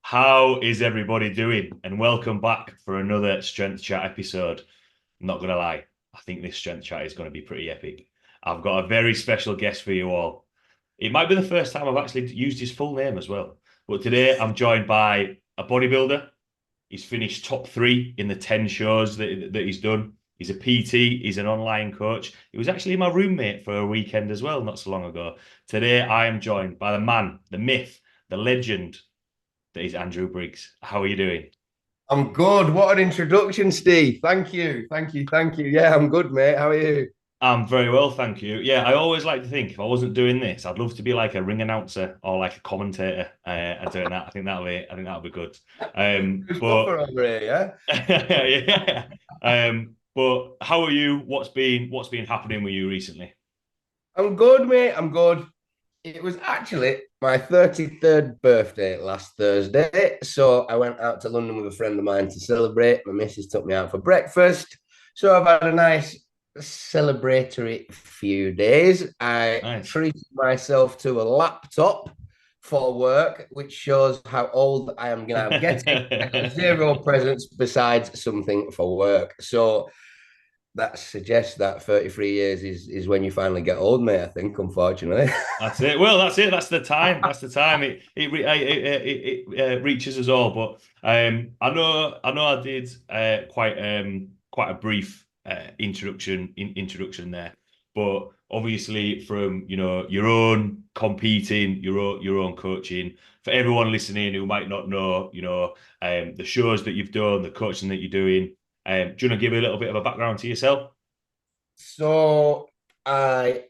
How is everybody doing? And welcome back for another Strength Chat episode. I'm not going to lie, I think this Strength Chat is going to be pretty epic. I've got a very special guest for you all. It might be the first time I've actually used his full name as well. But today I'm joined by a bodybuilder. He's finished top three in the 10 shows that he's done. He's a PT, he's an online coach. He was actually my roommate for a weekend as well, not so long ago. Today I am joined by the man, the myth, the legend, that is Andrew Briggs. How are you doing? I'm good. What an introduction, Steve. Thank you. Thank you. Thank you. Yeah, I'm good, mate. How are you? I'm very well, thank you. Yeah, I always like to think if I wasn't doing this, I'd love to be like a ring announcer or like a commentator. And doing that, I think that'll be good. Good But buffer over here, yeah? yeah. But how are you? What's been happening with you recently? I'm good, mate. I'm good. It was actually my 33rd birthday last Thursday. So I went out to London with a friend of mine to celebrate. My missus took me out for breakfast. So I've had a nice celebratory few days. I Nice. treated myself to a laptop for work, which shows how old I am going to getting. I got zero presents besides something for work. So that suggests that 33 years is when you finally get old, mate, I think, unfortunately. That's it. Well, that's it. That's the time. That's the time. It reaches us all. But I know I did quite a brief introduction there. But obviously, from your own competing, your own coaching, for everyone listening who might not know, the shows that you've done, the coaching that you're doing. Do you want to give a little bit of a background to yourself? So I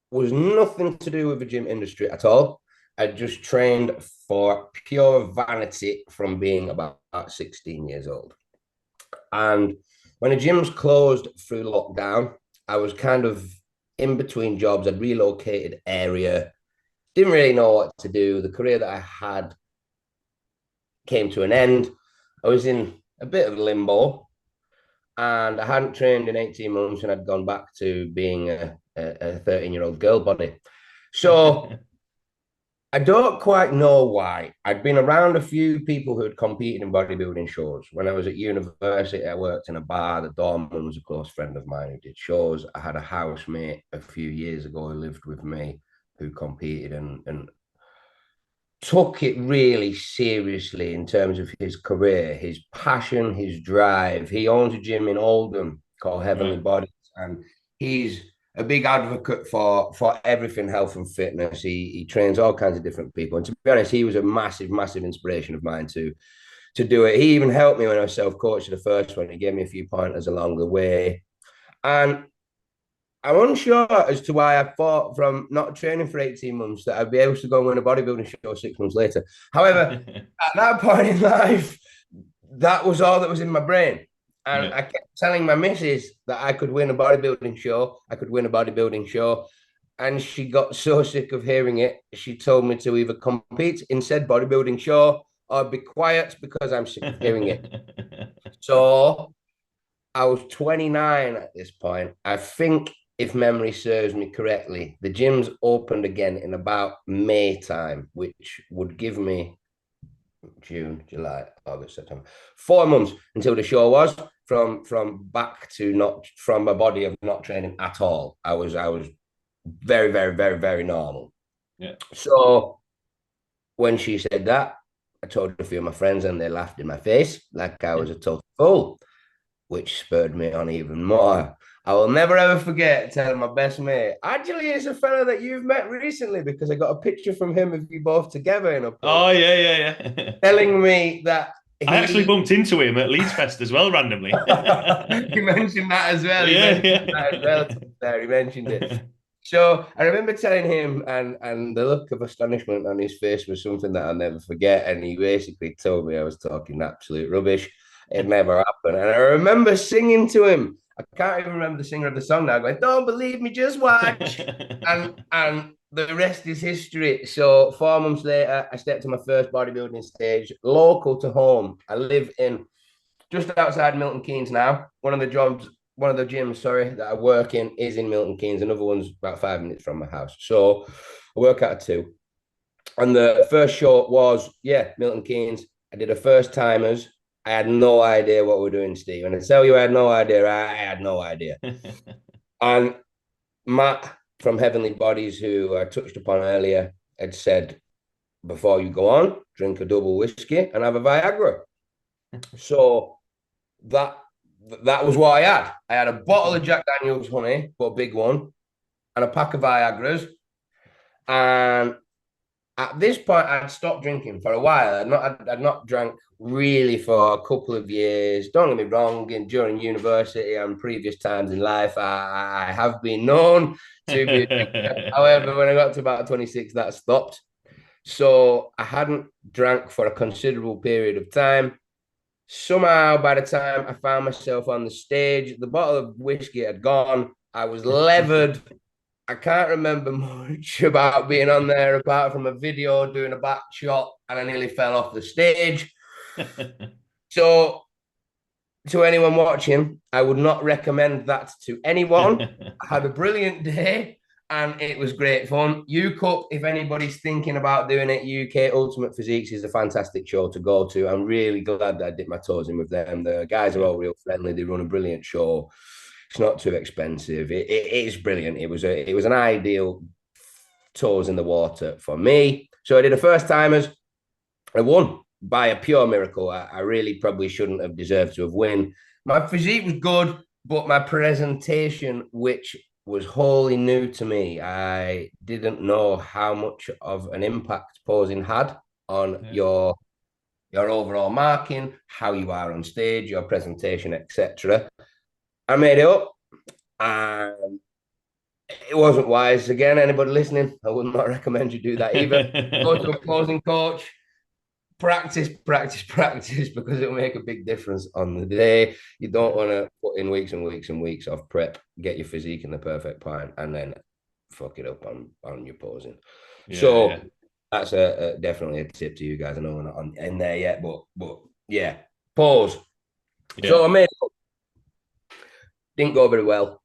was nothing to do with the gym industry at all. I just trained for pure vanity from being about 16 years old. And when the gyms closed through lockdown, I was kind of in between jobs. I'd relocated area, didn't really know what to do. The career that I had came to an end. I was in a bit of limbo and I hadn't trained in 18 months and I'd gone back to being a 13-year-old girl body. So I don't quite know why. I'd been around a few people who had competed in bodybuilding shows. When I was at university, I worked in a bar. The doorman was a close friend of mine who did shows. I had a housemate a few years ago who lived with me who competed and took it really seriously in terms of his career, his passion, his drive. He owns a gym in Oldham called Heavenly Right. Bodies, and he's a big advocate for everything health and fitness. He trains all kinds of different people, and to be honest, he was a massive inspiration of mine to do it. He even helped me when I was self coached the first one. He gave me a few pointers along the way, and I'm unsure as to why I thought from not training for 18 months that I'd be able to go and win a bodybuilding show 6 months later. However, at that point in life, that was all that was in my brain. And Yeah. I kept telling my missus that I could win a bodybuilding show. I could win a bodybuilding show. And she got so sick of hearing it, she told me to either compete in said bodybuilding show or be quiet because I'm sick of hearing it. So I was 29 at this point. I think, if memory serves me correctly, the gyms opened again in about May time, which would give me June, July, August, September, 4 months until the show was from back to not from my body of not training at all. I was very normal. Yeah. So when she said that, I told a few of my friends and they laughed in my face like I was a total fool, which spurred me on even more. I will never ever forget telling my best mate, actually, it's a fella that you've met recently because I got a picture from him of you both together in a pub, Oh yeah, yeah, yeah. telling me that I actually he bumped into him at Leeds Fest as well, randomly. he mentioned that as well. He Yeah, mentioned that as well. yeah. There, he mentioned it. So I remember telling him, and the look of astonishment on his face was something that I'll never forget. And he basically told me I was talking absolute rubbish. It never happened. And I remember singing to him. I can't even remember the singer of the song now. Going, don't believe me, just watch. And the rest is history. So 4 months later, I stepped to my first bodybuilding stage, local to home. I live in just outside Milton Keynes now. One of the gyms, sorry, that I work in is in Milton Keynes. Another one's about 5 minutes from my house. So I work out of two. And the first show was, Milton Keynes. I did a first timers. I had no idea what we're doing, Steve. And I tell you, I had no idea. I had no idea. And Matt from Heavenly Bodies, who I touched upon earlier, had said, before you go on, drink a double whiskey and have a Viagra. So that was what I had. I had a bottle of Jack Daniels honey, but a big one, and a pack of Viagras. And at this point, I'd stopped drinking for a while. I'd not drank really for a couple of years. Don't get me wrong, during university and previous times in life, I have been known to be a drinker. However, when I got to about 26, that stopped. So I hadn't drank for a considerable period of time. Somehow, by the time I found myself on the stage, the bottle of whiskey had gone. I was levered. I can't remember much about being on there apart from a video doing a back shot, and I nearly fell off the stage. So, to anyone watching, I would not recommend that to anyone. I had a brilliant day and it was great fun. UCUP, if anybody's thinking about doing it, UK Ultimate Physiques is a fantastic show to go to. I'm really glad that I dipped my toes in with them. The guys are all real friendly. They run a brilliant show. It's not too expensive. It is brilliant. It was an ideal toes in the water for me. So I did a first timers. I won by a pure miracle. I really probably shouldn't have deserved to have won. My physique was good, but my presentation, which was wholly new to me, I didn't know how much of an impact posing had on your overall marking, how you are on stage, your presentation, etc. I made it up, and it wasn't wise. Again, anybody listening, I would not recommend you do that either. Go to a posing coach. Practice, because it'll make a big difference on the day. You don't want to put in weeks and weeks and weeks of prep, get your physique in the perfect point, and then fuck it up on your posing. That's definitely a tip to you guys. I know we're not in there yet, but yeah, pose. Yeah. So I made it up. Didn't go very well.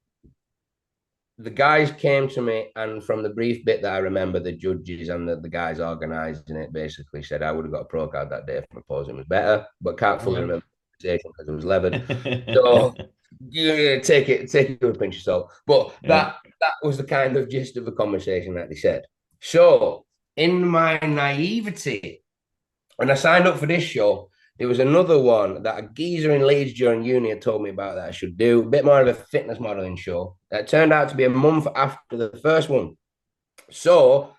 The guys came to me, and from the brief bit that I remember, the judges and the guys organising it basically said I would have got a pro card that day if my posing was better, but can't fully remember the conversation because it was levered. So you take it with a pinch of salt. But that was the kind of gist of the conversation that they said. So in my naivety, when I signed up for this show, there was another one that a geezer in Leeds during uni had told me about that I should do, a bit more of a fitness modeling show. That turned out to be a month after the first one. So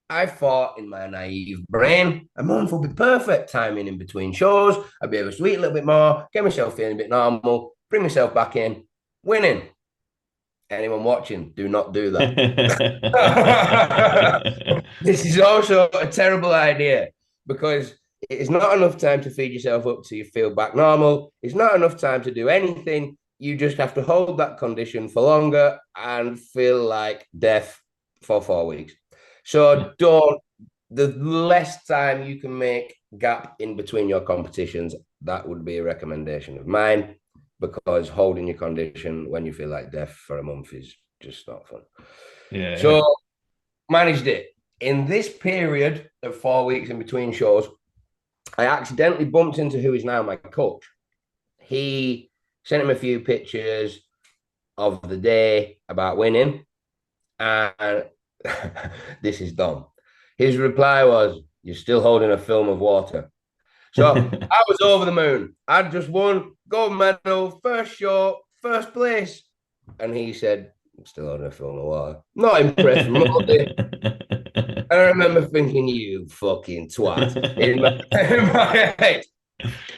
I thought in my naive brain, a month would be perfect timing in between shows. I'd be able to eat a little bit more, get myself feeling a bit normal, bring myself back in, winning. Anyone watching, do not do that. This is also a terrible idea because it's not enough time to feed yourself up till you feel back normal. It's not enough time to do anything. You just have to hold that condition for longer and feel like death for 4 weeks. So the less time you can make gap in between your competitions, that would be a recommendation of mine, because holding your condition when you feel like death for a month is just not fun. So managed it. In this period of 4 weeks in between shows, I accidentally bumped into who is now my coach. He sent him a few pictures of the day about winning, and this is dumb. His reply was, "You're still holding a film of water." So I was over the moon. I'd just won gold medal, first show, first place. And he said, "I'm still holding a film of water." Not impressed remotely. I remember thinking, you fucking twat, in my head.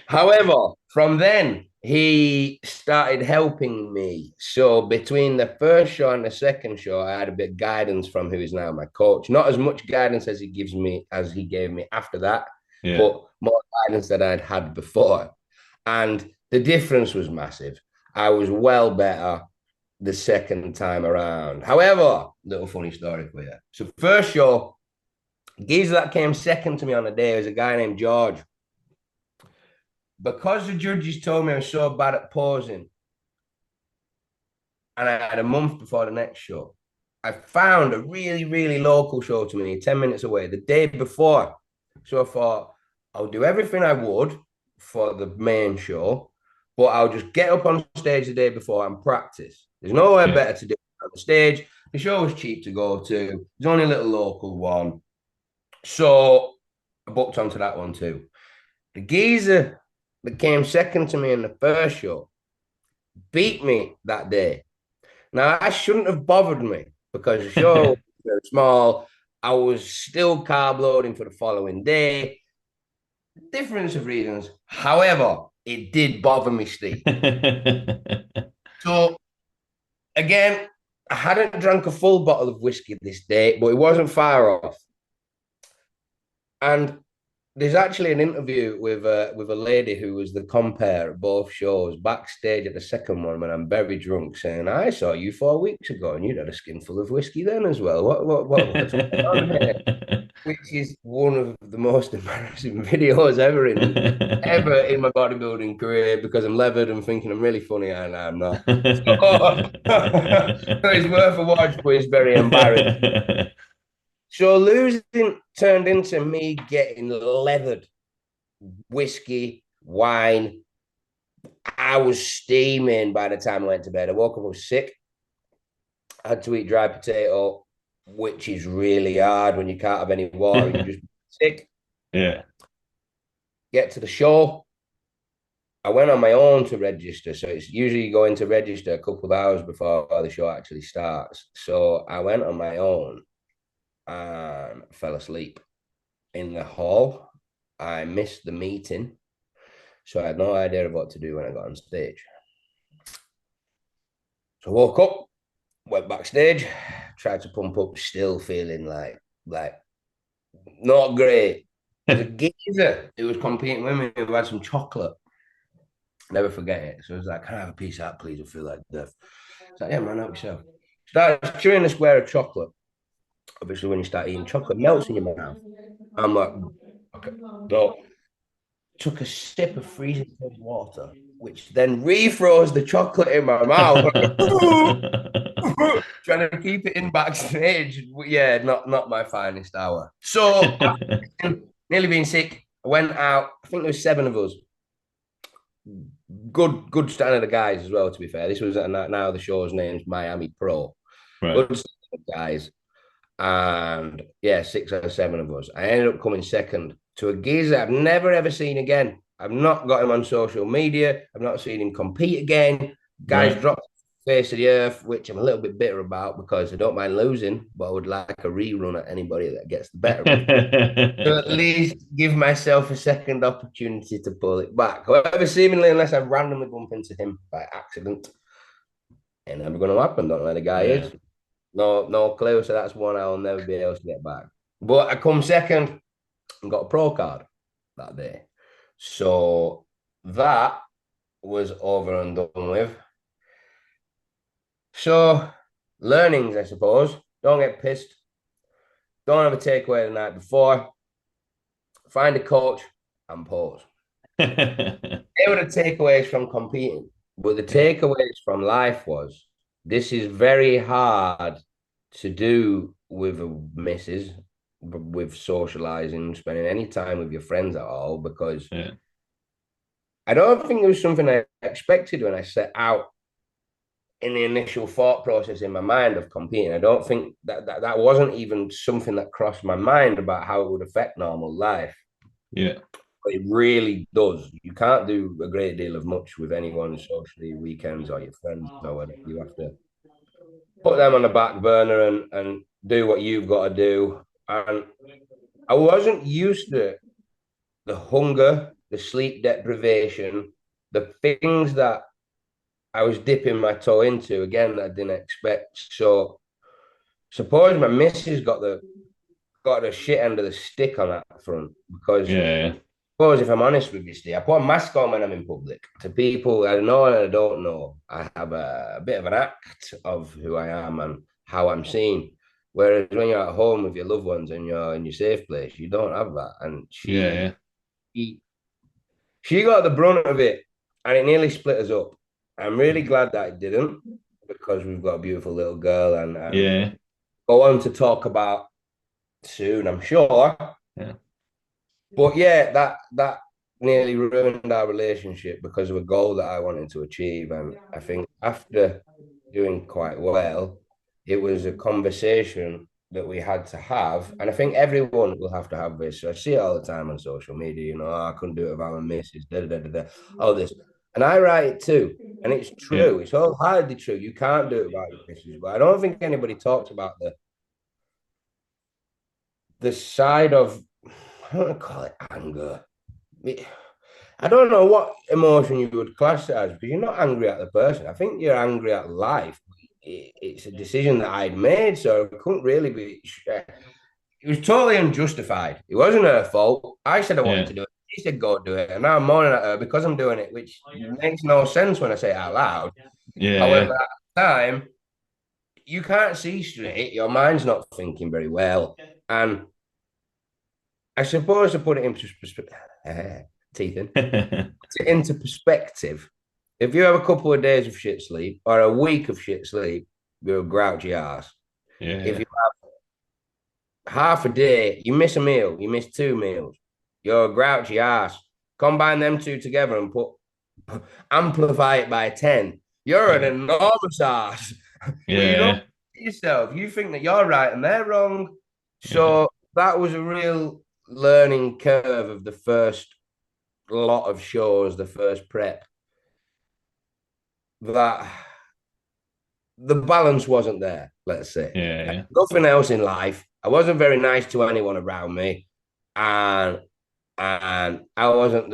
However, from then, he started helping me. So between the first show and the second show, I had a bit of guidance from who is now my coach. Not as much guidance as he gave me after that, but more guidance than I'd had before. And the difference was massive. I was well better the second time around. However, little funny story for you. So first show, geezer that came second to me on the day was a guy named George. Because the judges told me I was so bad at posing, and I had a month before the next show, I found a really, really local show to me, 10 minutes away, the day before. So I thought, I'll do everything I would for the main show, but I'll just get up on stage the day before and practice. There's nowhere Yeah. better to do on the stage. The show was cheap to go to. There's only a little local one. So I booked onto that one too. The geezer that came second to me in the first show beat me that day. Now, I shouldn't have bothered me because the show was very small. I was still carb loading for the following day. Difference of reasons. However, it did bother me, Steve. So, again, I hadn't drank a full bottle of whiskey this day, but it wasn't far off. And there's actually an interview with a lady who was the compare at both shows backstage at the second one when I'm very drunk, saying, "I saw you 4 weeks ago, and you'd had a skinful of whiskey then as well. What's going on here?" Which is one of the most embarrassing videos ever in my bodybuilding career because I'm levered and thinking I'm really funny and I'm not. So, it's worth a watch, but it's very embarrassing. So losing turned into me getting leathered. Whiskey, wine. I was steaming by the time I went to bed. I woke up, I was sick. I had to eat dry potato, which is really hard when you can't have any water and you're just sick. Yeah. Get to the show. I went on my own to register. So it's usually you go in to register a couple of hours before the show actually starts. So I went on my own and fell asleep in the hall. I missed the meeting. So I had no idea of what to do when I got on stage. So I woke up, went backstage, tried to pump up, still feeling like not great. There's a geezer who was competing with me who had some chocolate. Never forget it. So I was like, "Can I have a piece of that, please? I feel like death." It's like, "Yeah, man, help yourself." Started chewing a square of chocolate. Obviously, when you start eating chocolate, it melts in your mouth. I'm like, okay. So took a sip of freezing cold water, which then refroze the chocolate in my mouth. Trying to keep it in backstage. Yeah, not my finest hour. So after nearly being sick, I went out. I think there was 7 of us. Good standard of guys as well, to be fair. This was now the show's name's Miami Pro. Right. Good standard of guys. And yeah, 6 or 7 of us. I ended up coming second to a geezer I've never ever seen again. I've not got him on social media. I've not seen him compete again. Guys Right. dropped the face of the earth, which I'm a little bit bitter about because I don't mind losing, but I would like a rerun at anybody that gets the better of me. To at least give myself a second opportunity to pull it back. However, seemingly, unless I randomly bump into him by accident, ain't never going to happen. Don't know where the guy Yeah. is. No clue. So that's one I'll never be able to get back. But I come second and got a pro card that day. So that was over and done with. So learnings, I suppose. Don't get pissed. Don't have a takeaway the night before. Find a coach and pause. They were the takeaways from competing. But the Yeah. takeaways from life was this is very hard to do with a missus, with socializing, spending any time with your friends at all, because Yeah. I don't think it was something I expected when I set out in the initial thought process in my mind of competing. I don't think that wasn't even something that crossed my mind about how it would affect normal life. Yeah. But it really does. You can't do a great deal of much with anyone socially, weekends or your friends or whatever. You have to put them on the back burner and do what you've got to do. And I wasn't used to the hunger, the sleep deprivation, the things that I was dipping my toe into again that I didn't expect. So suppose my missus got the shit end of the stick on that front because Yeah. suppose if I'm honest with you, Steve, I put a mask on when I'm in public. To people I know and I don't know, I have a bit of an act of who I am and how I'm seen. Whereas when you're at home with your loved ones and you're in your safe place, you don't have that. And Yeah. Yeah. she she got the brunt of it, and it nearly split us up. I'm really glad that it didn't because we've got a beautiful little girl, and Yeah. go on to talk about soon, I'm sure. Yeah. But yeah, that nearly ruined our relationship because of a goal that I wanted to achieve. And I think after doing quite well, it was a conversation that we had to have. And I think everyone will have to have this. So I see it all the time on social media, I couldn't do it without my missus, da, da, da, da, all this. And I write it too. And it's Yeah. true. It's wholeheartedly true. You can't do it without your missus. But I don't think anybody talks about the side of, I don't want to call it anger. I don't know what emotion you would class it as, because you're not angry at the person. I think you're angry at life. It's a decision that I'd made, so it couldn't really be. It was totally unjustified. It wasn't her fault. I said I wanted Yeah. to do it. She said go do it, and now I'm moaning at her because I'm doing it, which makes no sense when I say it out loud. Yeah. However, Yeah. at the time, you can't see straight. Your mind's not thinking very well, and I suppose to put it into perspective, teething, into perspective, if you have a couple of days of shit sleep or a week of shit sleep, you're a grouchy ass. If Yeah. you have half a day, you miss a meal, you miss 2 meals, you're a grouchy ass. Combine them two together and amplify it by 10. You're an Yeah. enormous ass. But you don't Yeah. see yourself. You think that you're right and they're wrong. Yeah. So that was a real learning curve of the first lot of shows, the first prep, that the balance wasn't there, let's say. Yeah. Nothing else in life. I wasn't very nice to anyone around me. And I wasn't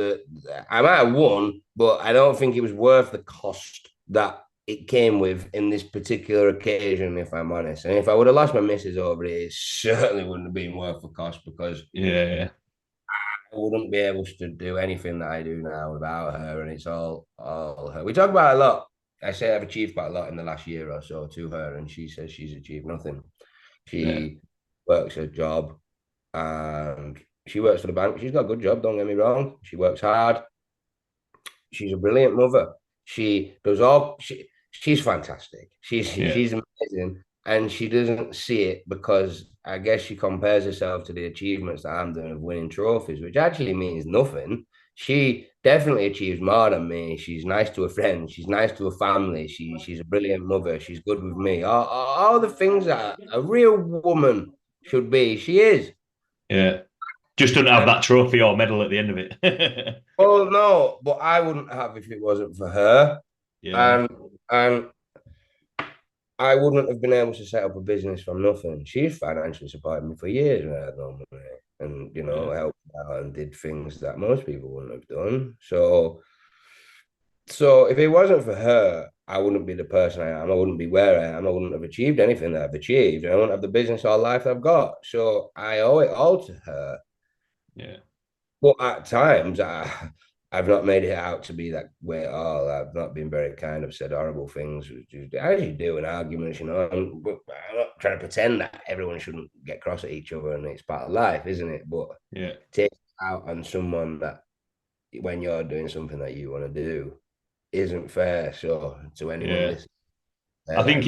I might have won, but I don't think it was worth the cost that it came with in this particular occasion, if I'm honest. And if I would have lost my missus over it, it certainly wouldn't have been worth the cost, because Yeah. I wouldn't be able to do anything that I do now without her, and it's all her. We talk about a lot. I say I've achieved quite a lot in the last year or so to her, and she says she's achieved nothing. Yeah. She works a job, and she works for the bank. She's got a good job, don't get me wrong. She works hard. She's a brilliant mother. She does all she's fantastic. She's Yeah. she's amazing, and she doesn't see it because I guess she compares herself to the achievements that I'm doing of winning trophies, which actually means nothing. She definitely achieves more than me. She's nice to her friends. She's nice to her family. She's a brilliant mother. She's good with me. All the things that a real woman should be. She is. Yeah. Just don't have And that trophy or medal at the end of it. oh no, but I wouldn't have if it wasn't for her. Yeah. And and I wouldn't have been able to set up a business from nothing. She's financially supported me for years when I had no money, and Yeah. helped out and did things that most people wouldn't have done. So if it wasn't for her, I wouldn't be the person I am. I wouldn't be where I am. I wouldn't have achieved anything that I've achieved, and I wouldn't have the business or life I've got. So I owe it all to her. Yeah. But at times, I've not made it out to be that way at all. I've not been very kind. I've said horrible things, as you do in arguments, but I'm not trying to pretend that everyone shouldn't get cross at each other, and it's part of life, isn't it? But Yeah. take it out on someone that, when you're doing something that you want to do, isn't fair. So to anyone Yeah. listening, I think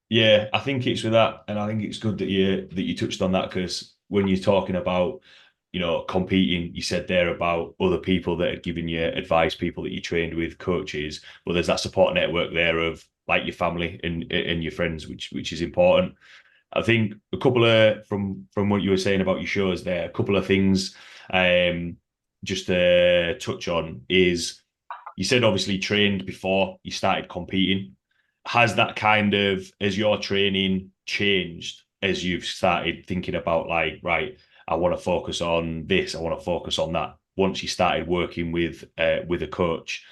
yeah, I think it's with that, and I think it's good that you touched on that, because when you're talking about, competing, you said there about other people that are giving you advice, people that you trained with, coaches. Well, there's that support network there of like your family and your friends, which is important. I think a couple of from what you were saying about your shows there, a couple of things just to touch on is, you said obviously trained before you started competing. Has your training changed as you've started thinking about, like, right, I want to focus on this, I want to focus on that, once you started working with a coach?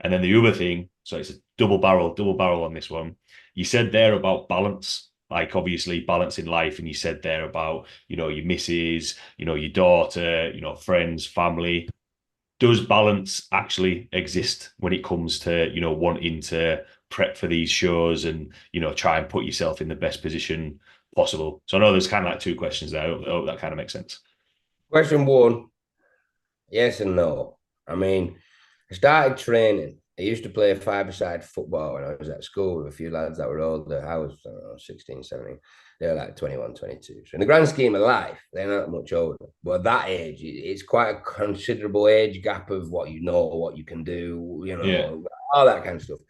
And then the other thing, so it's a double barrel on this one. You said there about balance, like obviously balance in life, and you said there about, your missus, your daughter, friends, family. Does balance actually exist when it comes to, wanting to prep for these shows and, try and put yourself in the best position possible? So I know there's kind of like two questions there. I hope that kind of makes sense. question one, yes and no. I mean, I started training. I used to play five-a-side football when I was at school with a few lads that were older. I was, I don't know, 16, 17. They were like 21, 22. So in the grand scheme of life, they're not much older. But at that age, it's quite a considerable age gap of what you know, what you can do, Yeah. all that kind of stuff.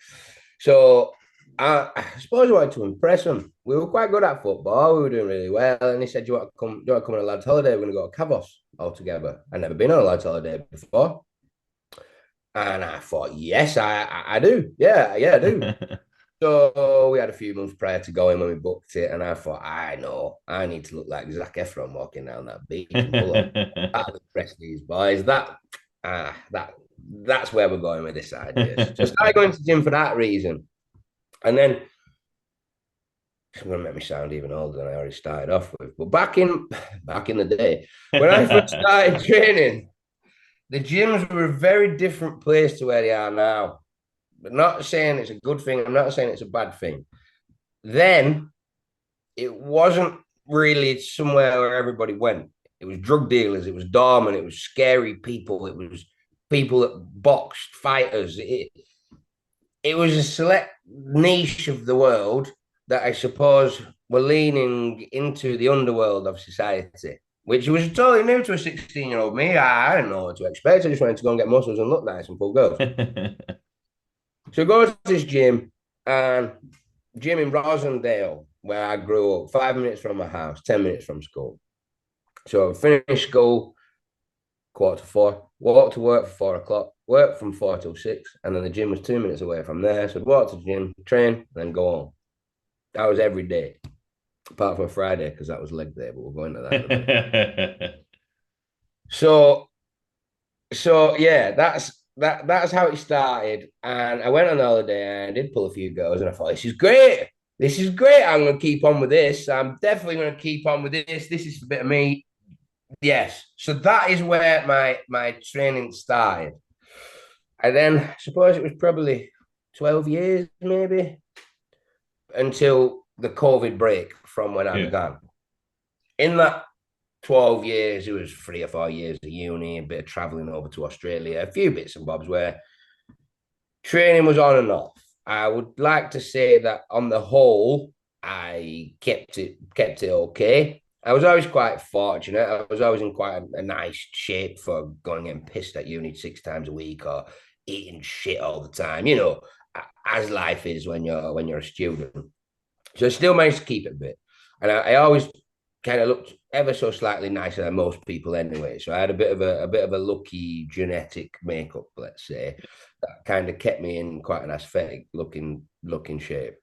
So I suppose I wanted to impress them. We were quite good at football. We were doing really well. And he said, do you want to come on a lads' holiday? We're going to go to Cavos all together. I'd never been on a lads' holiday before. And I thought, yes, I do. Yeah, I do. So we had a few months prior to going when we booked it, and I thought, I know, I need to look like Zac Efron walking down that beach and pull up. That'll impress these boys. That's where we're going with this idea. So I started going to the gym for that reason, and then it's going to make me sound even older than I already started off with. But back in the day, when I first started training, the gyms were a very different place to where they are now. But not saying it's a good thing. I'm not saying it's a bad thing. Then it wasn't really somewhere where everybody went. It was drug dealers. It was doormen. It was scary people. It was people that boxed, fighters. It was a select niche of the world that I suppose were leaning into the underworld of society, which was totally new to a 16-year-old me. I didn't know what to expect. I just wanted to go and get muscles and look nice and pull girls. So I go to this gym, and gym in Rosendale, where I grew up, 5 minutes from my house, 10 minutes from school. So I finished school 4:45, walk to work for 4 o'clock, work from 4 till 6, and then the gym was 2 minutes away from there. So I'd walk to the gym, train, then go home. That was every day, apart from Friday, because that was leg day, but we'll go into that in a minute. So yeah, that's how it started. And I went on holiday and I did pull a few girls, and I thought, this is great. This is great. I'm going to keep on with this. I'm definitely going to keep on with this. This is a bit of me. Yes. So that is where my training started. And then I suppose it was probably 12 years, maybe, until the COVID break from when I'd gone. In that 12 years, it was 3 or 4 years of uni, a bit of traveling over to Australia, a few bits and bobs where training was on and off. I would like to say that on the whole, I kept it okay. I was always quite fortunate. I was always in quite a nice shape for going and pissed at uni 6 times a week or eating shit all the time, as life is when you're a student. So I still managed to keep it a bit. And I always kind of looked ever so slightly nicer than most people anyway. So I had a bit of a lucky genetic makeup, let's say, that kind of kept me in quite an aesthetic looking shape.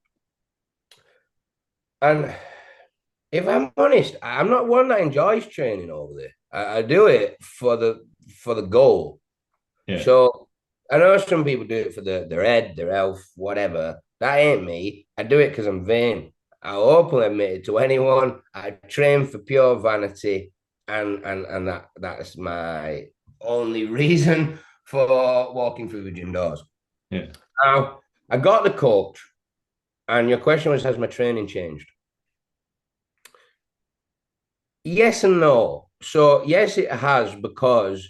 And if I'm honest, I'm not one that enjoys training over there. I do it for the goal. Yeah. So I know some people do it for their head, their health, whatever. That ain't me. I do it because I'm vain. I'll openly admit it to anyone. I train for pure vanity, and that's my only reason for walking through the gym doors. Yeah. Now, I got the coach, and your question was, has my training changed? Yes and no. So yes, it has, because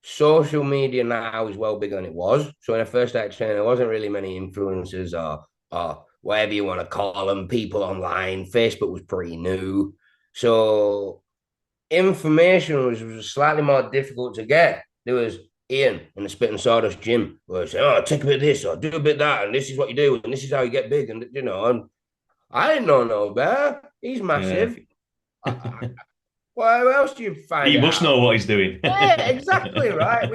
social media now is well bigger than it was. So when I first started training, there wasn't really many influencers or whatever you want to call them, people online. Facebook was pretty new. So information was slightly more difficult to get. There was Ian in the Spit and Sawdust gym where I said, oh, take a bit of this or do a bit of that, and this is what you do, and this is how you get big. And, and I didn't know no better. He's massive. Yeah. Where else do you find He must know what he's doing. Yeah, exactly, right?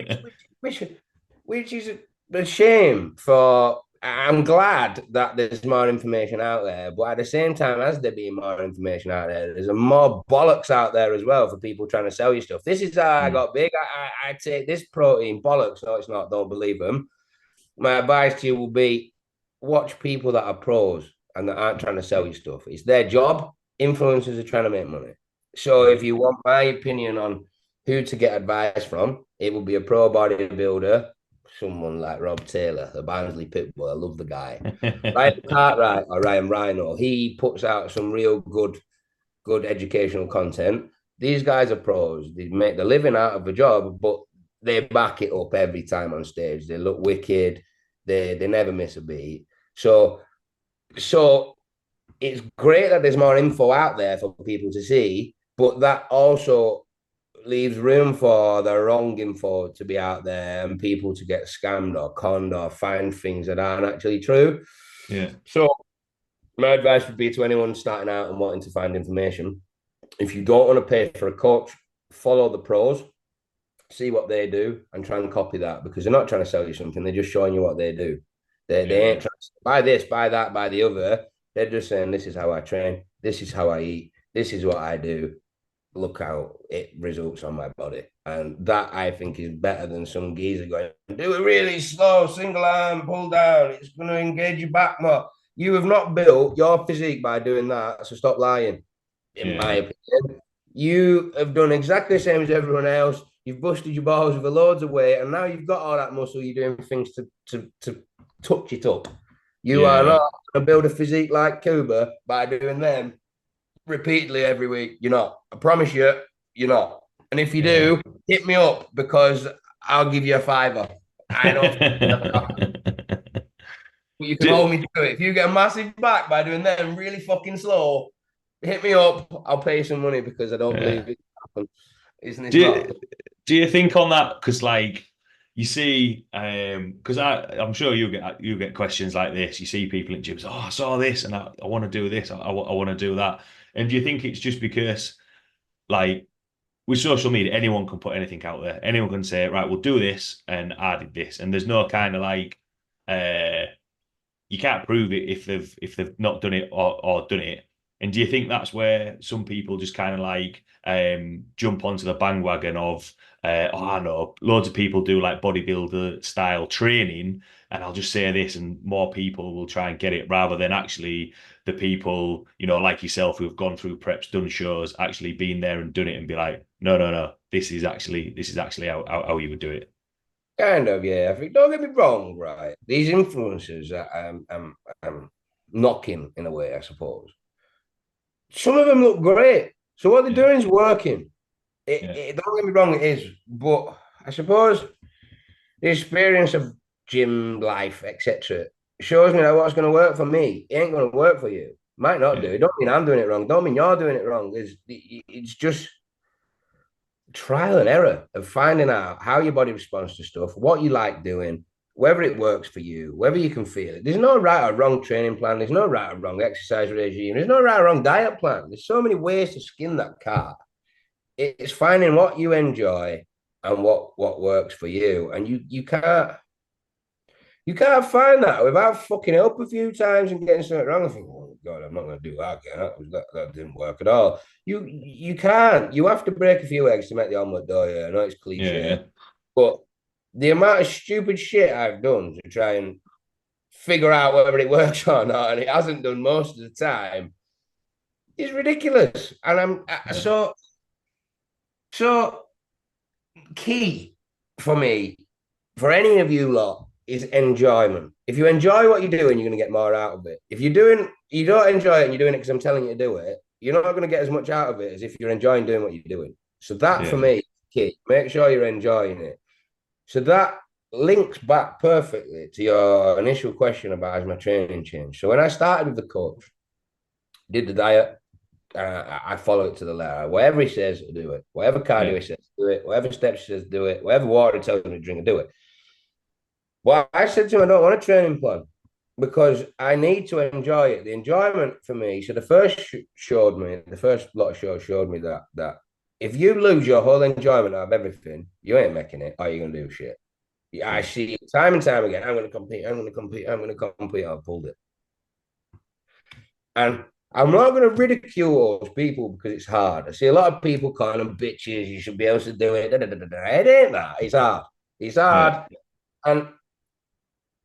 Which is a shame for. I'm glad that there's more information out there, but at the same time, as there being more information out there, there's more bollocks out there as well for people trying to sell you stuff. This is how I got big. I take this protein, bollocks. No, it's not. Don't believe them. My advice to you will be, watch people that are pros and that aren't trying to sell you stuff. It's their job. Influencers are trying to make money. So if you want my opinion on who to get advice from, it will be a pro bodybuilder, someone like Rob Taylor, the Barnsley Pitbull. I love the guy. Ryan Cartwright or Ryan Rhino. He puts out some real good educational content. These guys are pros. They make the living out of a job, but they back it up every time on stage. They look wicked. They never miss a beat. So it's great that there's more info out there for people to see, but that also leaves room for the wrong info to be out there and people to get scammed or conned or find things that aren't actually true. Yeah. So my advice would be to anyone starting out and wanting to find information, if you don't want to pay for a coach, follow the pros, see what they do, and try and copy that, because they're not trying to sell you something. They're just showing you what they do. They ain't trying to buy this, buy that, buy the other. They're just saying, this is how I train. This is how I eat. This is what I do. Look how it results on my body. And that, I think, is better than some geezer going, do it really slow, single arm, pull down. It's going to engage your back more. You have not built your physique by doing that. So stop lying, in my opinion. You have done exactly the same as everyone else. You've busted your balls with loads of weight, and now you've got all that muscle. You're doing things to touch it up. You are not going to build a physique like Cuba by doing them repeatedly every week. You're not. I promise you, you're not. And if you do, hit me up, because I'll give you a fiver. I know. You can hold me to it. If you get a massive back by doing them really fucking slow, hit me up. I'll pay you some money, because I don't believe it can happen. Isn't it? Do you think on that? Because like you see, because I'm sure you get questions like this. You see people in gyms. Oh, I saw this, and I want to do this. I want to do that. And do you think it's just because like with social media, anyone can put anything out there. Anyone can say, right, we'll do this, and I did this, and there's no kind of like you can't prove it if they've not done it or done it. And do you think that's where some people just kind of like jump onto the bandwagon of oh, I know loads of people do like bodybuilder style training, and I'll just say this, and more people will try and get it, rather than actually the people, you know, like yourself, who've gone through preps, done shows, actually been there and done it, and be like, no, no, no, this is actually how you would do it. Kind of, yeah. I think, don't get me wrong, right? These influencers that I'm knocking in a way, I suppose. Some of them look great. So what they're doing is working. Don't get me wrong, it is. But I suppose the experience of gym life, etc., shows me that what's going to work for me, it ain't going to work for you. Might not do. It don't mean I'm doing it wrong. Don't mean you're doing it wrong. It's just trial and error of finding out how your body responds to stuff, what you like doing, whether it works for you, whether you can feel it. There's no right or wrong training plan. There's no right or wrong exercise regime. There's no right or wrong diet plan. There's so many ways to skin that cat. It's finding what you enjoy and what works for you. And you can't find that without fucking up a few times and getting something wrong. I think, oh God, I'm not going to do that again. That didn't work at all. You can't. You have to break a few eggs to make the omelette dough. Yeah, I know it's cliche, but the amount of stupid shit I've done to try and figure out whether it works or not, and it hasn't done most of the time, is ridiculous. And so key for me, for any of you lot, is enjoyment. If you enjoy what you're doing, you're going to get more out of it. If you don't enjoy it and you're doing it because I'm telling you to do it, you're not going to get as much out of it as if you're enjoying doing what you're doing. So that for me is key. Make sure you're enjoying it. So that links back perfectly to your initial question about has my training changed. So when I started with the coach, did the diet, I follow it to the letter. Whatever he says, do it. Whatever cardio he says, do it. Whatever steps he says, do it. Whatever water he tells me to drink, do it. Well, I said to him, I don't want a training plan because I need to enjoy it. The enjoyment for me. So the first lot of shows showed me that if you lose your whole enjoyment out of everything, you ain't making it. Or you're gonna do shit. I see time and time again. I'm gonna compete. I'm gonna compete. I'm gonna compete. I've pulled it, and I'm not going to ridicule those people because it's hard. I see a lot of people calling them bitches. You should be able to do it. Da, da, da, da. It ain't that. It's hard. It's hard,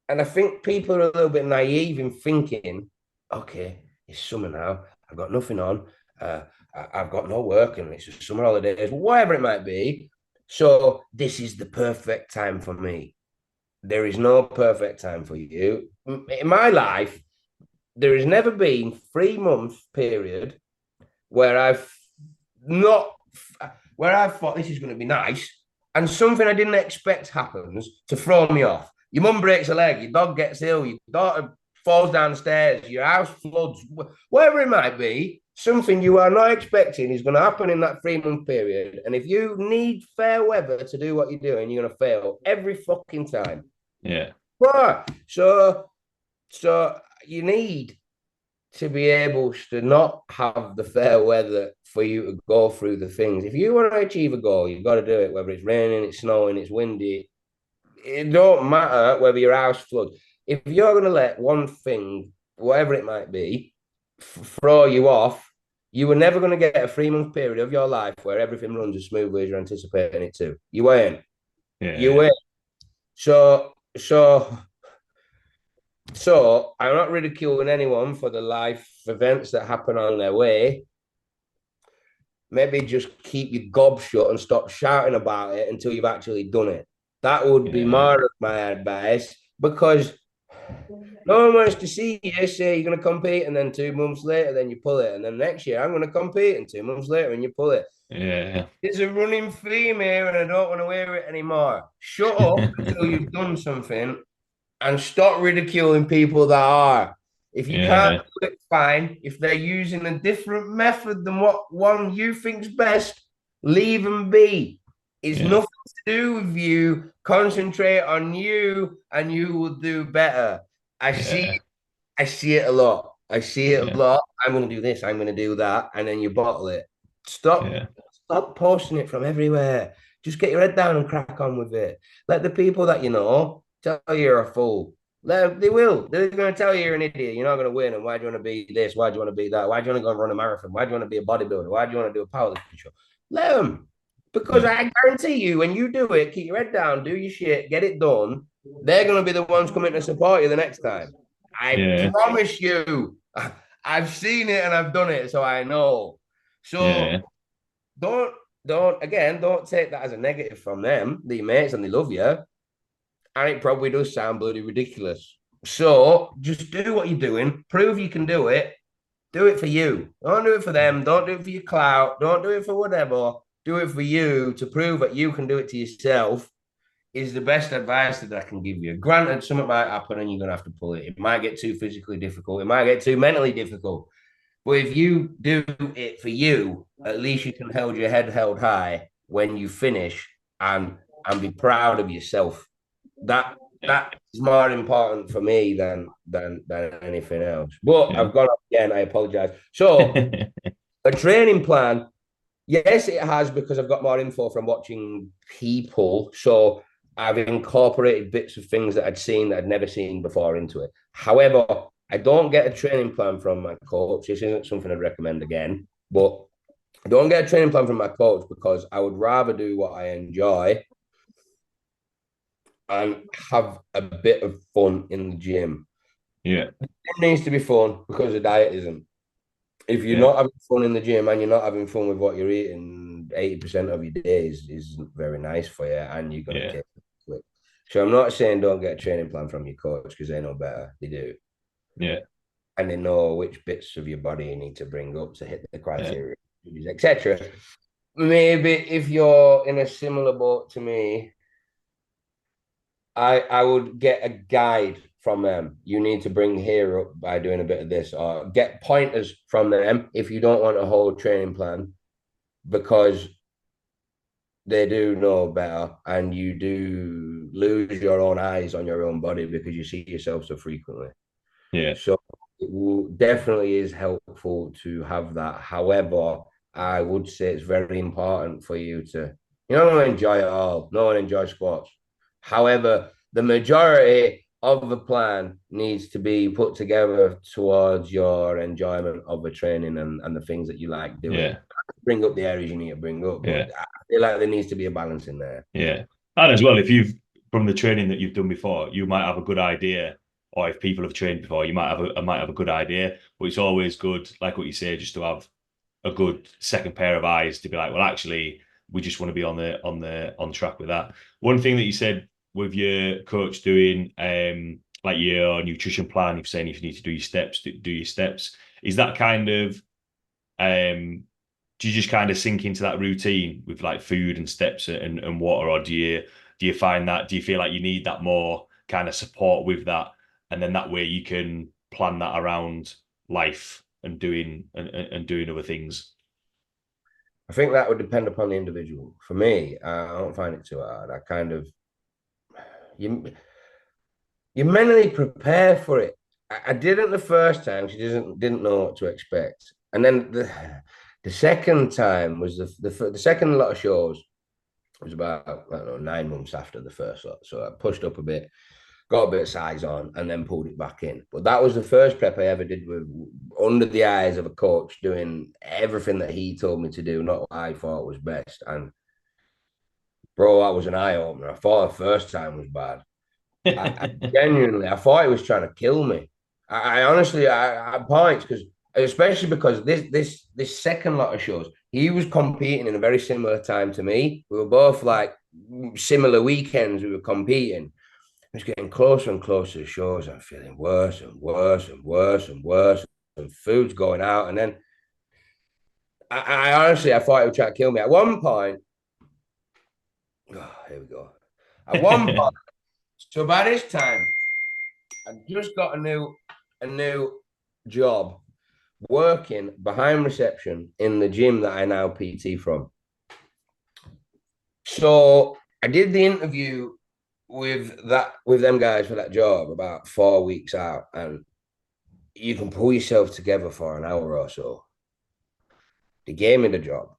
and I think people are a little bit naive in thinking, okay, it's summer now. I've got nothing on. I've got no work and it's just summer holidays, whatever it might be. So this is the perfect time for me. There is no perfect time for you. In my life, there has never been 3 month period where I've thought this is going to be nice and something I didn't expect happens to throw me off. Your mum breaks a leg, your dog gets ill, your daughter falls down the stairs, your house floods, whatever it might be, something you are not expecting is going to happen in that 3 month period. And if you need fair weather to do what you're doing, you're going to fail every fucking time. Yeah. But so you need to be able to not have the fair weather for you to go through the things. If you want to achieve a goal, you've got to do it, whether it's raining, it's snowing, it's windy. It don't matter whether your house floods. If you're going to let one thing, whatever it might be, throw you off, you were never going to get a 3 month period of your life where everything runs as smoothly as you're anticipating it to. You ain't. You Yeah. ain't. So I'm not ridiculing anyone for the life events that happen on their way. Maybe just keep your gob shut and stop shouting about it until you've actually done it. That would be Yeah. more of my advice, because no one wants to see you say you're going to compete and then 2 months later, then you pull it. And then next year, I'm going to compete and 2 months later, and you pull it. Yeah. It's a running theme here, and I don't want to hear it anymore. Shut up until you've done something and stop ridiculing people that are. If you can't Yeah. do it, fine. If they're using a different method than what one you think's best, leave them be. It's Yeah. nothing to do with you. Concentrate on you, and you will do better. I see. Yeah. I see it a lot. I see it a Yeah. lot. I'm going to do this. I'm going to do that, and then you bottle it. Stop. Yeah. Stop posting it from everywhere. Just get your head down and crack on with it. Let the people that you know tell you you're a fool. They will. They're going to tell you you're an idiot. You're not going to win. And why do you want to be this? Why do you want to be that? Why do you want to go and run a marathon? Why do you want to be a bodybuilder? Why do you want to do a powerlifting show? Let them. Because Yeah. I guarantee you, when you do it, keep your head down, do your shit, get it done. They're going to be the ones coming to support you the next time. I Yeah. promise you. I've seen it and I've done it, so I know. So Yeah. don't take that as a negative from them, the mates, and they love you. And it probably does sound bloody ridiculous. So just do what you're doing, prove you can do it. Do it for you. Don't do it for them. Don't do it for your clout. Don't do it for whatever. Do it for you to prove that you can do it to yourself is the best advice that I can give you. Granted, something might happen and you're going to have to pull it. It might get too physically difficult. It might get too mentally difficult. But if you do it for you, at least you can hold your head held high when you finish and be proud of yourself. That Yeah. that is more important for me than anything else. But Yeah. I've gone up again. I apologize. So a training plan, yes, it has, because I've got more info from watching people. So I've incorporated bits of things that I'd seen that I'd never seen before into it. However, I don't get a training plan from my coach. This isn't something I'd recommend again, but I don't get a training plan from my coach because I would rather do what I enjoy and have a bit of fun in the gym. Yeah. It needs to be fun because the diet isn't. If you're Yeah. not having fun in the gym and you're not having fun with what you're eating, 80% of your days isn't very nice for you, and you're going to Yeah. take it quick. So I'm not saying don't get a training plan from your coach, because they know better. They do. Yeah. And they know which bits of your body you need to bring up to hit the Yeah. criteria, etc. Maybe if you're in a similar boat to me, I would get a guide from them. You need to bring here up by doing a bit of this, or get pointers from them if you don't want a whole training plan, because they do know better, and you do lose your own eyes on your own body because you see yourself so frequently. Yeah. So it definitely is helpful to have that. However, I would say it's very important for you to, you don't enjoy it all. No one enjoys sports. However, the majority of the plan needs to be put together towards your enjoyment of the training and the things that you like doing. Yeah. Bring up the areas you need to bring up, Yeah. but I feel like there needs to be a balance in there. Yeah. And as well, if you've from the training that you've done before, you might have a good idea, or if people have trained before, you might have a good idea. But it's always good, like what you say, just to have a good second pair of eyes to be like, well, actually, we just want to be on track with that. One thing that you said with your coach doing like your nutrition plan, you're saying if you need to do your steps, do your steps. Is that kind of do you just kind of sink into that routine with like food and steps and water, or do you find that do you feel like you need that more kind of support with that, and then that way you can plan that around life and doing other things. I think that would depend upon the individual. For me, I don't find it too hard. I kind of you mentally prepare for it. I didn't the first time. She didn't know what to expect, and then the second time was the second lot of shows was about, I don't know, 9 months after the first lot. So I pushed up a bit, got a bit of size on, and then pulled it back in. But that was the first prep I ever did with under the eyes of a coach, doing everything that he told me to do, not what I thought was best. And bro, that was an eye opener. I thought the first time was bad. I genuinely, I thought he was trying to kill me. I honestly, I at points, because especially because this second lot of shows, he was competing in a very similar time to me. We were both like similar weekends. We were competing. It's getting closer and closer to shows. I'm feeling worse and worse and worse and worse. And food's going out. And then I honestly, I thought he would try to kill me. At one point, oh, here we go. At one point, so by this time, I just got a new job working behind reception in the gym that I now PT from. So I did the interview with them guys for that job about 4 weeks out, and you can pull yourself together for an hour or so. They gave me the job.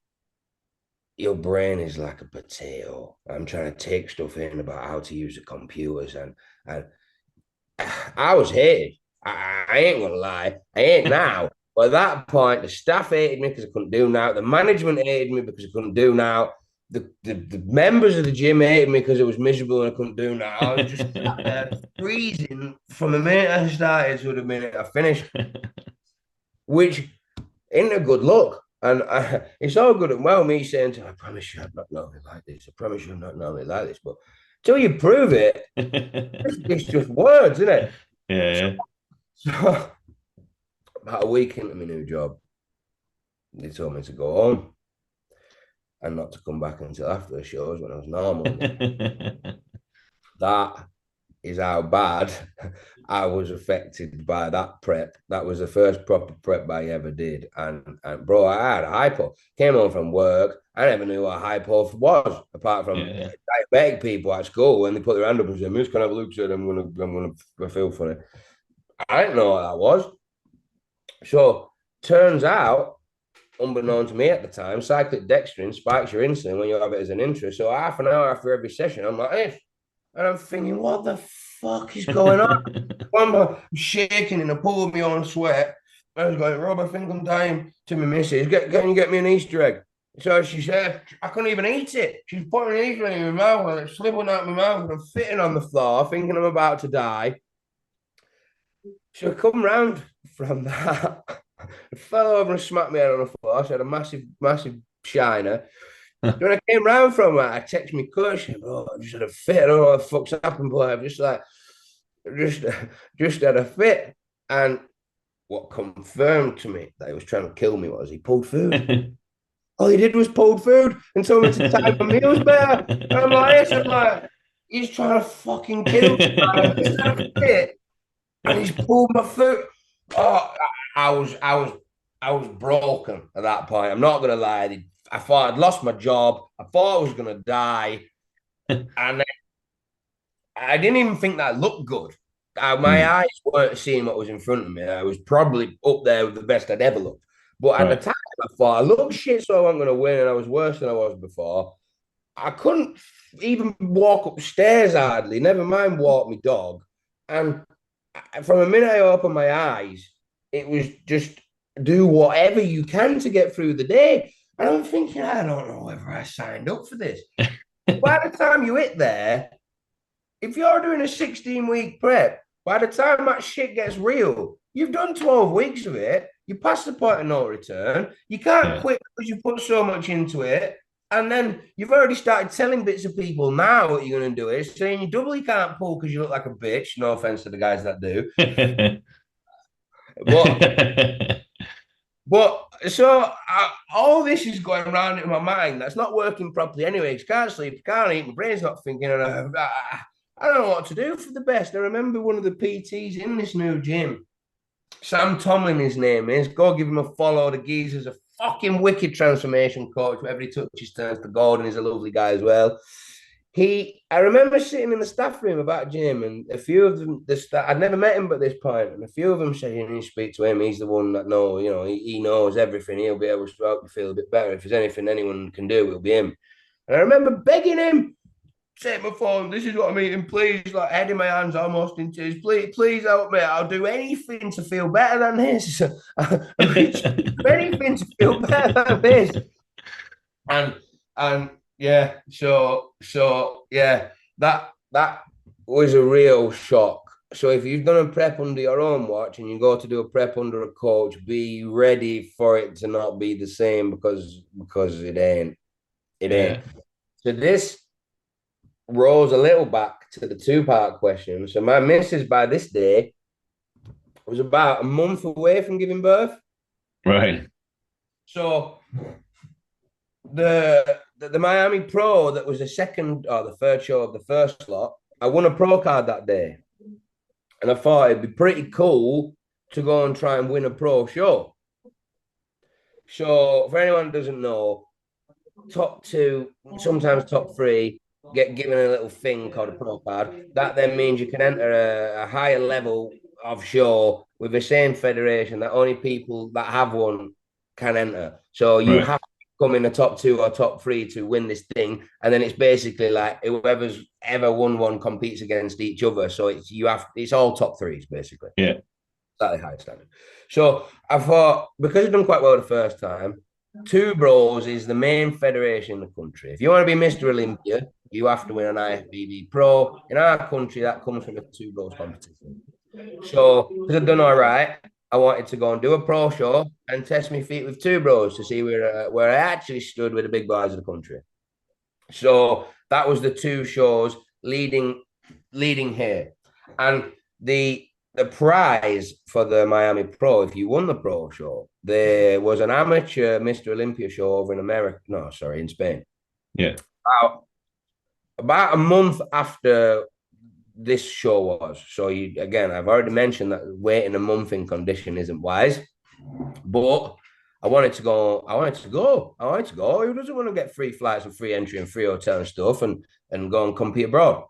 Your brain is like a potato. I'm trying to take stuff in about how to use the computers, and I was hated. I ain't gonna lie. I ain't now. But at that point, the staff hated me because I couldn't do now. The management hated me because I couldn't do now. The members of the gym hated me because it was miserable and I couldn't do now. I was just sat there freezing from the minute I started to the minute I finished, which ain't a good look. And it's all good and well me saying to her, I promise you I'm not normally like this. I promise you I'm not normally like this. But until you prove it, it's just words, isn't it? Yeah. So about a week into my new job, they told me to go home and not to come back until after the shows when I was normal. That is how bad I was affected by that prep. That was the first proper prep I ever did. And bro, I had a hypo. Came home from work. I never knew what a hypo was, apart from diabetic people at school when they put their hand up and say, Miss, can I have a look at it? I'm gonna feel funny. I didn't know what that was. So turns out, unbeknown to me at the time, cyclic dextrin spikes your insulin when you have it as an interest. So half an hour after every session, I'm like, hey, and I'm thinking, what the fuck is going on? I'm shaking in a pool of my own sweat. I was going, Rob, I think I'm dying. To my missus, can you get me an Easter egg? So she said, I couldn't even eat it. She's putting an Easter egg in my mouth and it's slipping out my mouth and I'm fitting on the floor, thinking I'm about to die. So I come round from that. I fell over and smacked my head on the floor. So I had a massive, massive shiner. When I came round from that, I texted me coach, bro, I just had a fit. I don't know what the fuck's happened, but I've just had a fit. And what confirmed to me that he was trying to kill me was he pulled food. All he did was pulled food and told me to time my meals better. And I'm like, he's trying to fucking kill me. I just had a fit and he's pulled my food. Oh, I was broken at that point. I'm not gonna lie. I thought I'd lost my job. I thought I was gonna die, and I didn't even think that looked good. My eyes weren't seeing what was in front of me. I was probably up there with the best I'd ever looked. But at the time, I thought I looked shit, so I wasn't going to win, and I was worse than I was before. I couldn't even walk upstairs hardly, never mind walk my dog. And from the minute I opened my eyes, it was just do whatever you can to get through the day. And I'm thinking, I don't know whether I signed up for this. By the time you hit there, if you're doing a 16-week prep, by the time that shit gets real, you've done 12 weeks of it. You pass the point of no return. You can't quit because you put so much into it. And then you've already started telling bits of people now what you're going to do is saying you doubly can't pull because you look like a bitch. No offense to the guys that do. But so all this is going around in my mind. That's not working properly anyway. I can't sleep, can't eat. My brain's not thinking. And I don't know what to do for the best. I remember one of the PTs in this new gym, Sam Tomlin, his name is. Go give him a follow. The geezer's a fucking wicked transformation coach. Wherever he touches turns to gold, and he's a lovely guy as well. I remember sitting in the staff room about Jim, and a few of them, I'd never met him at this point, and a few of them said, you need to speak to him. He's the one that knows, he knows everything. He'll be able to help you feel a bit better. If there's anything anyone can do, it'll be him. And I remember begging him, take my phone. This is what I'm eating. Please, like head in my hands, almost in tears. Please help me. I'll do anything to feel better than this. Anything to feel better than this. And yeah, so yeah, that was a real shock. So if you've done a prep under your own watch and you go to do a prep under a coach, be ready for it to not be the same because it ain't. It ain't. So this rolls a little back to the two-part question. So my missus by this day was about a month away from giving birth. Right. So the Miami Pro that was the second or the third show of the first slot, I won a pro card that day. And I thought it'd be pretty cool to go and try and win a pro show. So for anyone who doesn't know, top two, sometimes top three, get given a little thing called a pro card. That then means you can enter a higher level of show with the same federation that only people that have one can enter. So you have to come in the top two or top three to win this thing. And then it's basically like whoever's ever won one competes against each other. So it's all top threes, basically. Yeah. Slightly high standard. So I thought, because I've done quite well the first time, Two Bros is the main federation in the country. If you want to be Mr. Olympia, you have to win an IFBB Pro. In our country, that comes from a Two Bros competition. So, because I've done all right, I wanted to go and do a pro show and test my feet with Two Bros to see where I actually stood with the big boys of the country. So that was the two shows leading here. And the prize for the Miami Pro, if you won the pro show, there was an amateur Mr. Olympia show over in America. No, sorry, in Spain. Yeah. About a month after this show was. So I've already mentioned that waiting a month in condition isn't wise. But I wanted to go. Who doesn't want to get free flights and free entry and free hotel and stuff and go and compete abroad?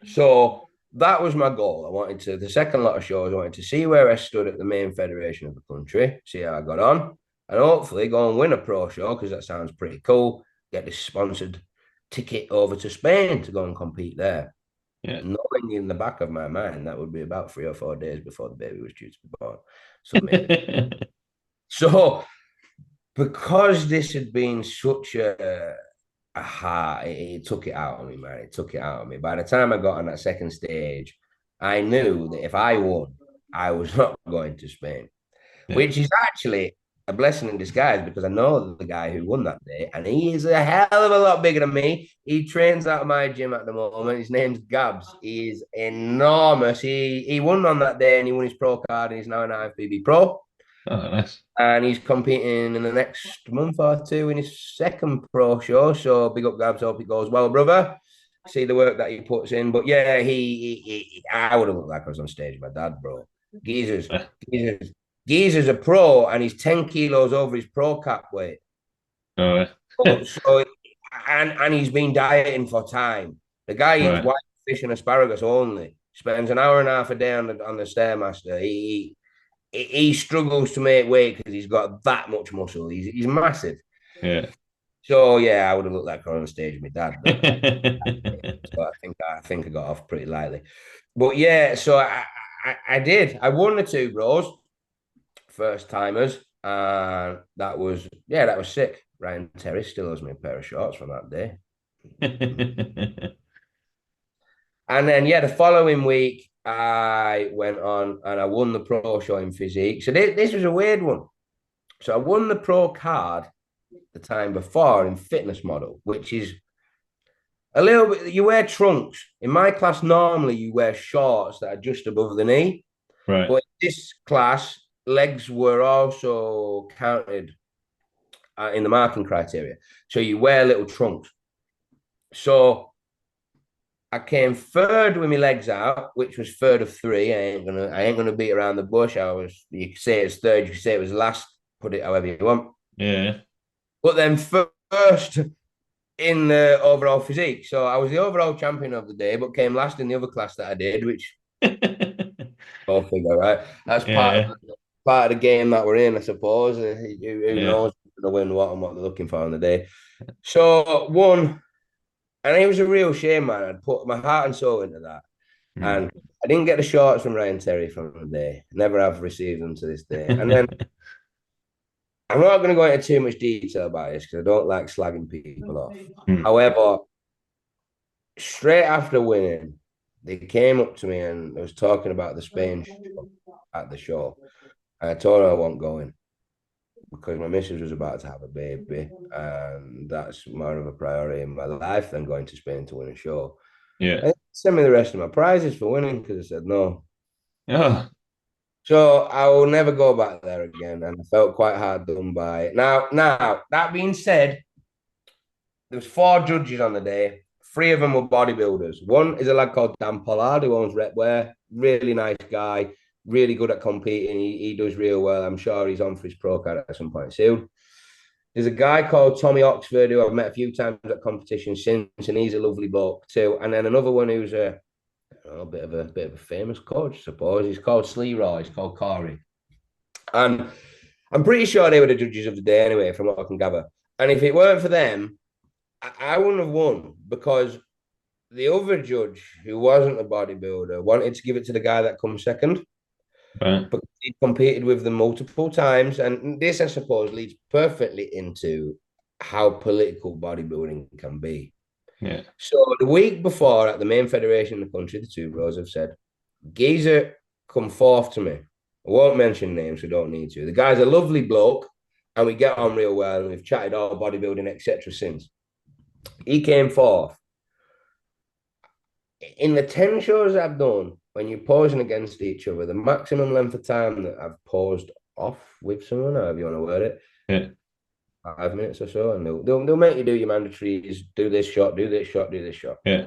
So that was my goal. The second lot of shows, I wanted to see where I stood at the main federation of the country, see how I got on, and hopefully go and win a pro show because that sounds pretty cool. Get this sponsored ticket over to Spain to go and compete there. Yeah. Knowing in the back of my mind that would be about 3 or 4 days before the baby was due to be born. So maybe. So because this had been such it took it out of me, man. It took it out of me. By the time I got on that second stage, I knew that if I won, I was not going to Spain, which is actually a blessing in disguise because I know the guy who won that day, and he is a hell of a lot bigger than me. He trains out of my gym at the moment. His name's Gabs. He is enormous. He won on that day, and he won his pro card, and he's now an IFBB Pro. Oh, nice. And he's competing in the next month or two in his second pro show. So big up Gabs. Hope it goes well, brother. See the work that he puts in. But yeah, I would have looked like I was on stage with my dad, bro. Geezer's a pro and he's 10 kilos over his pro cap weight. Oh, so and he's been dieting for time. The guy eats white fish and asparagus only. Spends an hour and a half a day on the Stairmaster. He struggles to make weight because he's got that much muscle. He's massive. Yeah. So yeah, I would have looked like on stage with my dad. So I think I got off pretty lightly. But yeah, so I did. I won the Two Bros, first timers, and that was sick. Ryan Terry still owes me a pair of shorts from that day. And then the following week I went on and I won the pro show in physique. So this was a weird one. So I won the pro card the time before in fitness model, which is a little bit, you wear trunks. In my class, normally you wear shorts that are just above the knee. Right. But in this class, legs were also counted in the marking criteria. So you wear little trunks. So I came third with my legs out, which was third of three. I ain't gonna beat around the bush. You could say it was third, you could say it was last, put it however you want. Yeah. But then first in the overall physique. So I was the overall champion of the day, but came last in the other class that I did, which I'll figure right. That's Yeah. part of the game that we're in, I suppose. Who Yeah. knows who's gonna win what and what they're looking for on the day. So one, and it was a real shame, man. I'd put my heart and soul into that. Mm. And I didn't get the shorts from Ryan Terry from the day. Never have received them to this day. And then I'm not going to go into too much detail about this because I don't like slagging people off. Mm. However, straight after winning, they came up to me and I was talking about the Spain show at the show. And I told her I wasn't going because my missus was about to have a baby. And that's more of a priority in my life than going to Spain to win a show. Yeah. And send me the rest of my prizes for winning because I said no. Oh. So I will never go back there again, and I felt quite hard done by it. Now that being said, there was four judges on the day. Three of them were bodybuilders. One is a lad called Dan Pollard who owns Repwear. Really nice guy, really good at competing. He does real well. I'm sure he's on for his pro card at some point soon. There's a guy called Tommy Oxford who I've met a few times at competitions since, and he's a lovely bloke too. And then another one who's a bit of a famous coach, I suppose. He's called Sleeroy. He's called Corey. And I'm pretty sure they were the judges of the day anyway, from what I can gather. And if it weren't for them, I wouldn't have won because the other judge, who wasn't a bodybuilder, wanted to give it to the guy that comes second. Right. But he competed with them multiple times. And this, I suppose, leads perfectly into how political bodybuilding can be. Yeah. So the week before at the main federation in the country, the two bros have said, Geezer come forth to me. I won't mention names, we don't need to. The guy's a lovely bloke and we get on real well and we've chatted all bodybuilding, etc. since. He came forth. In the 10 shows I've done, when you're posing against each other, the maximum length of time that I've posed off with someone, however you want to word it, Yeah. 5 minutes or so, and they'll make you do your mandatories, do this shot, do this shot, do this shot. Yeah.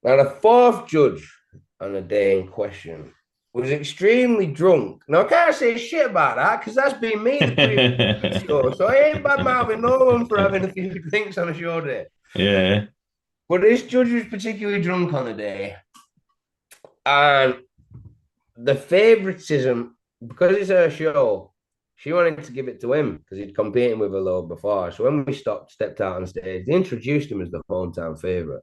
Now, the fourth judge on the day in question was extremely drunk. Now, I can't say shit about that because that's been me the previous show. So I ain't bad mouthing no one for having a few drinks on a show day. Yeah. But this judge was particularly drunk on the day. And the favoritism, because it's her show, she wanted to give it to him because he'd competed with her load before. So when we stepped out on stage, they introduced him as the hometown favorite.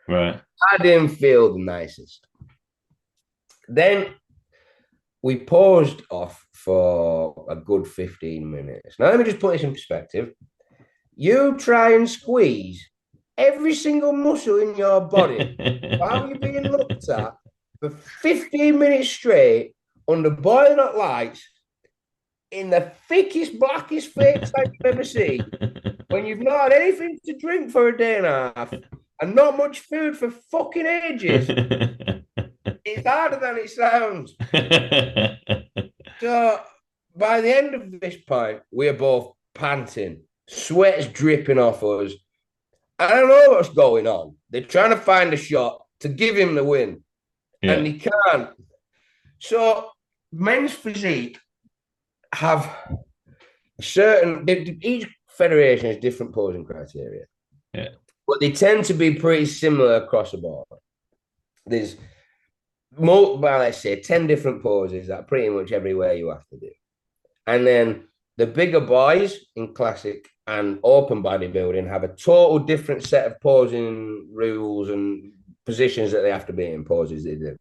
Right. I didn't feel the nicest. Then we paused off for a good 15 minutes. Now, let me just put this in perspective. You try and squeeze every single muscle in your body while you're being looked at for 15 minutes straight under boiling hot lights in the thickest, blackest face I've ever seen, when you've not had anything to drink for a day and a half and not much food for fucking ages. It's harder than it sounds. So by the end of this point, we're both panting, sweat's dripping off us. I don't know what's going on. They're trying to find a shot to give him the win, and he can't. So men's physique have each federation has different posing criteria. Yeah. But they tend to be pretty similar across the board. There's more, well, let's say 10 different poses that pretty much everywhere you have to do. And then the bigger boys in classic and open bodybuilding have a total different set of posing rules and positions that they have to be in, poses they do.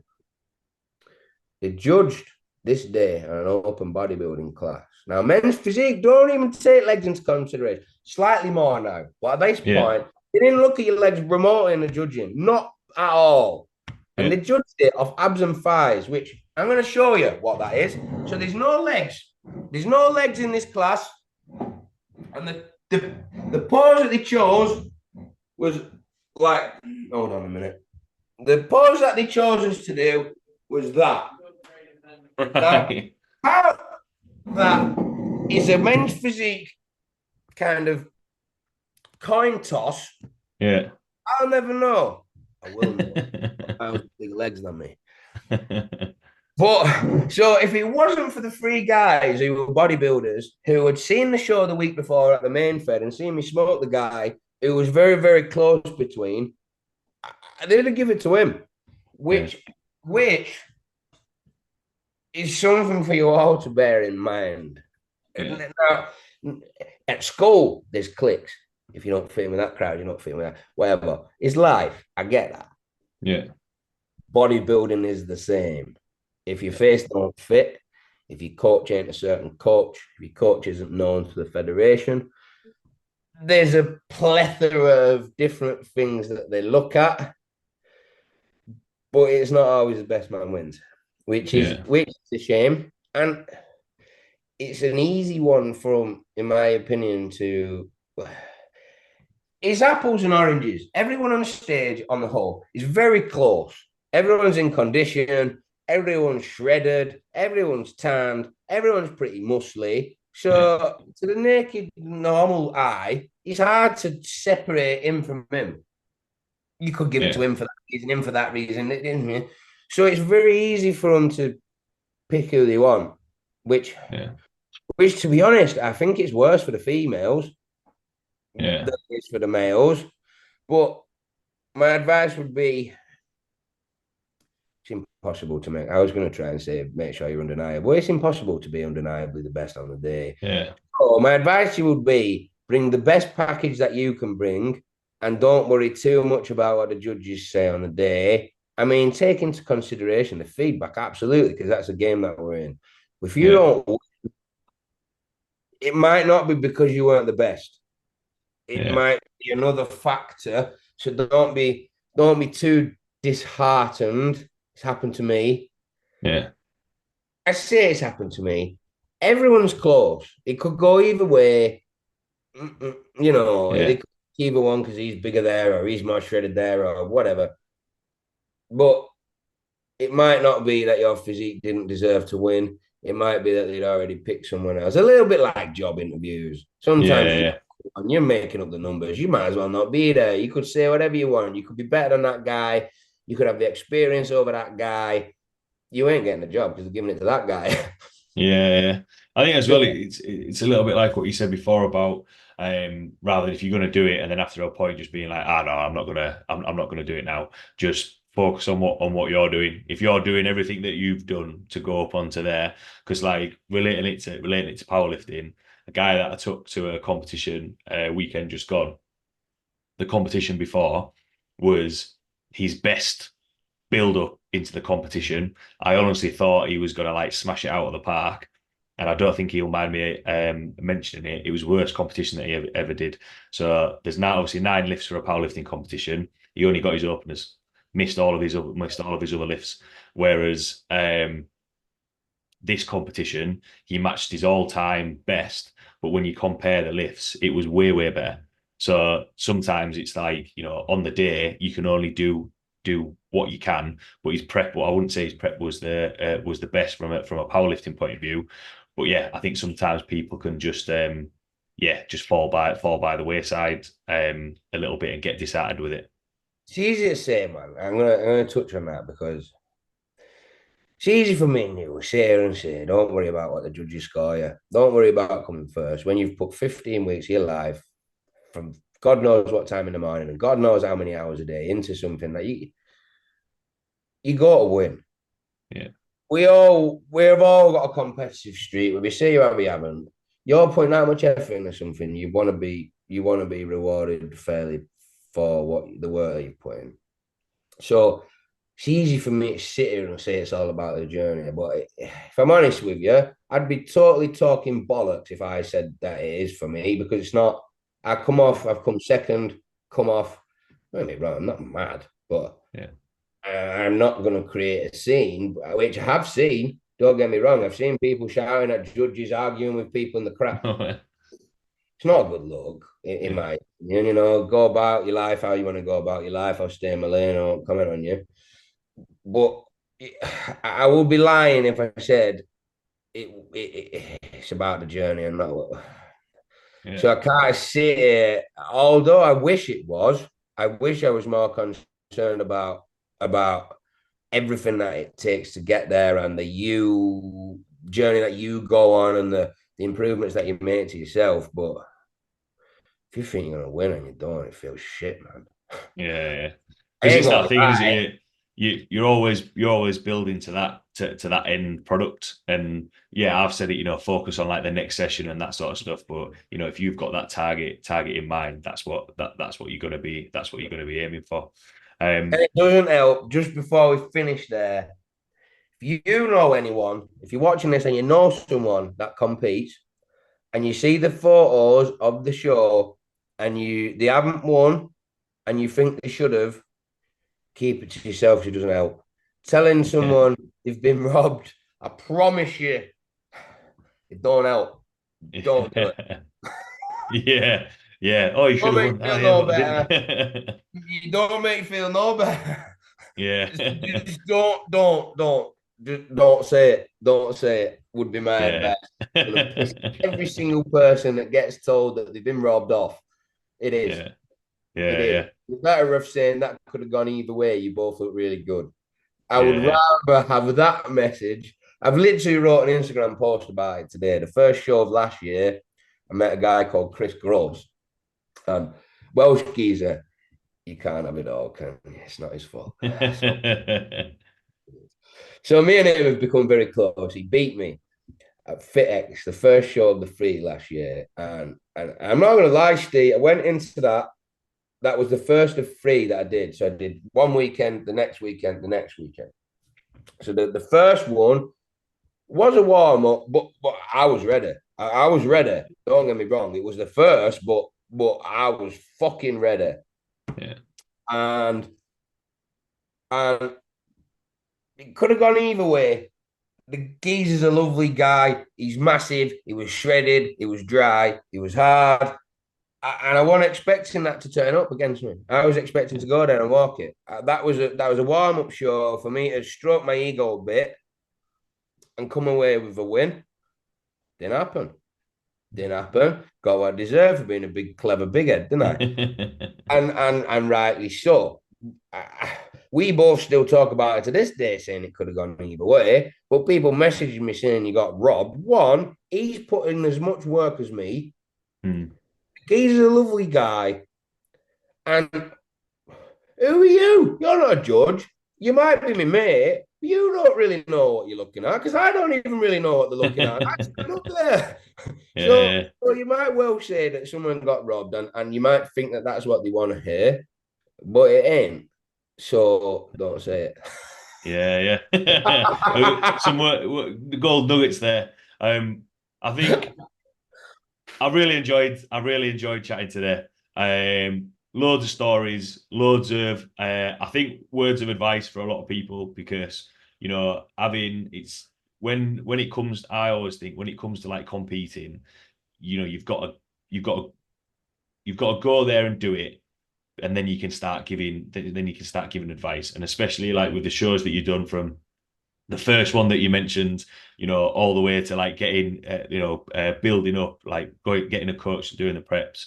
They judged this day on an open bodybuilding class. Now, men's physique don't even take legs into consideration. Slightly more now. But at this point, they didn't look at your legs remotely in the judging. Not at all. And they judged it off abs and thighs, which I'm going to show you what that is. So there's no legs. There's no legs in this class. And the pose that they chose was like, hold on a minute. The pose that they chose us to do was that. Now, how that is a men's physique kind of coin toss. Yeah. I'll never know. I will not. Miles with bigger legs than me. But so if it wasn't for the three guys who were bodybuilders who had seen the show the week before at the main fed and seen me smoke the guy who was very, very close between, they'd have given it to him, Yeah, which is something for you all to bear in mind. yeah, Now, at school, there's cliques. If you don't fit in with that crowd, you're not fitting with that. Whatever. It's life. I get that. yeah, Bodybuilding is the same. If your face don't fit, if your coach ain't a certain coach, if your coach isn't known to the federation, there's a plethora of different things that they look at, but it's not always the best man wins, yeah, which is a shame. And it's an easy one from, in my opinion, to it's apples and oranges. Everyone on stage on the whole is very close. Everyone's in condition, everyone's shredded, everyone's tanned, everyone's pretty muscly. yeah, So to the naked normal eye, it's hard to separate him from him. You could give it to yeah, him for that reason, him for that reason, didn't you? So it's very easy for them to pick who they want, which yeah, which to be honest, I think it's worse for the females yeah, than it is for the males. But my advice would be it's impossible to make. I was going to try and say make sure you're undeniable. It's impossible to be undeniably the best on the day. yeah, So my advice to you would be bring the best package that you can bring and don't worry too much about what the judges say on the day. I mean, take into consideration the feedback, absolutely, because that's a game that we're in. If you yeah, don't, it might not be because you weren't the best. It yeah, might be another factor. So don't be too disheartened. It's happened to me. yeah, I say it's happened to me. Everyone's close. It could go either way. It yeah, could either one because he's bigger there or he's more shredded there or whatever. But it might not be that your physique didn't deserve to win. It might be that they'd already picked someone else. A little bit like job interviews. Sometimes yeah, you're making up the numbers. You might as well not be there. You could say whatever you want. You could be better than that guy. You could have the experience over that guy. You ain't getting the job because they're giving it to that guy. yeah. I think as well, So, it's a little bit like what you said before about rather than if you're going to do it and then after a point just being like, ah, no, I'm not gonna do it now. Just focus on what you're doing. If you're doing everything that you've done to go up onto there, because like relating it to powerlifting, a guy that I took to a competition weekend just gone, the competition before was his best build up into the competition. I honestly thought he was going to like smash it out of the park. And I don't think he'll mind me mentioning it. It was the worst competition that he ever did. So there's now obviously 9 lifts for a powerlifting competition. He only got his openers, missed all of his other lifts. Whereas this competition, he matched his all-time best. But when you compare the lifts, it was way, way better. So sometimes it's like, on the day you can only do what you can, but his prep, well, I wouldn't say his prep was the best from a powerlifting point of view. But yeah, I think sometimes people can just just fall by the wayside a little bit and get disheartened with it. it's easy to say, man. I'm gonna touch on that because it's easy for me and you to sit here and say, don't worry about what the judges score you. Don't worry about coming first. When you've put 15 weeks of your life from God knows what time in the morning and God knows how many hours a day into something that you got to win. Yeah, We've all got a competitive streak. When we say you have, we haven't. You're putting that much effort into something. You want to be rewarded fairly for what the work that you've put in. So it's easy for me to sit here and say it's all about the journey. But if I'm honest with you, I'd be totally talking bollocks if I said that it is for me because it's not. I've come second, come off. Don't get me wrong, I'm not mad, but yeah, I'm not going to create a scene, which I have seen. Don't get me wrong, I've seen people shouting at judges, arguing with people in the crowd. It's not a good look, in yeah, my opinion. Go about your life how you want to go about your life. I'll stay in my lane. I won't comment on you. But I would be lying if I said it's about the journey and not what. yeah, So I can't sit here, although I wish it was, I wish I was more concerned concerned about everything that it takes to get there and the you journey that you go on and the improvements that you make to yourself. But if you think you're gonna win and you don't, it feels shit, man. Yeah, yeah. I Because ain't it's that gonna thing, isn't lie. it? You're always building to that to that end product. And yeah, I've said it, focus on like the next session and that sort of stuff. But if you've got that target in mind, that's what you're gonna be aiming for. And Um it doesn't help. Just before we finish there, if you know anyone, if you're watching this and you know someone that competes, and you see the photos of the show, and they haven't won, and you think they should have, keep it to yourself. It doesn't help. Telling someone they've been robbed, I promise you, it don't help. Don't do it. Yeah, yeah. Oh, you should Don't have make won. you Oh feel yeah, no but I better. didn't. You don't make you feel no better. Yeah. Just don't say it. Don't say it. Would be my Yeah. advice. Gonna piss every single person that gets told that they've been robbed off. It is. Yeah. It Yeah. is. Yeah. You're better off saying that could have gone either way. You both look really good. I would Yeah. rather have that message. I've literally wrote an Instagram post about it today. The first show of last year, I met a guy called Chris Groves. And Welsh geezer, you can't have it all, can you? It's not his fault. So me and him have become very close. He beat me at FitX, the first show of the free last year. And I'm not gonna lie, Steve, I went into that. That was the first of three that I did. So I did one weekend, the next weekend, the next weekend. So the first one was a warm up, but I was ready. I was ready. Don't get me wrong. It was the first, but I was fucking ready. Yeah. And and it could have gone either way. The geezer's a lovely guy. He's massive. He was shredded. He was dry. He was hard. And I wasn't expecting that to turn up against me. I was expecting to go there and walk it. That was a warm up show for me to stroke my ego a bit and come away with a win. Didn't happen. Didn't happen. Got what I deserve for being a big, clever big head, didn't I? And rightly so. We both still talk about it to this day, saying it could have gone either way. But people messaging me saying you got robbed. One, he's put in as much work as me. Hmm. He's a lovely guy. And who are you? You're not a judge. You might be my mate. But you don't really know what you're looking at because I don't even really know what they're looking at. I stood up there. So, Yeah. so you might well say that someone got robbed, and you might think that that's what they want to hear, but it ain't. So don't say Yeah. it. Some gold nuggets there. I think I really enjoyed chatting today. Loads of stories, loads of I think words of advice for a lot of people because having it's when it comes, I always think when it comes to like competing, you've got to you've got to go there and do it, and then you can start giving advice, and especially like with the shows that you've done from the first one that you mentioned, all the way to like getting, building up, like getting a coach and doing the preps.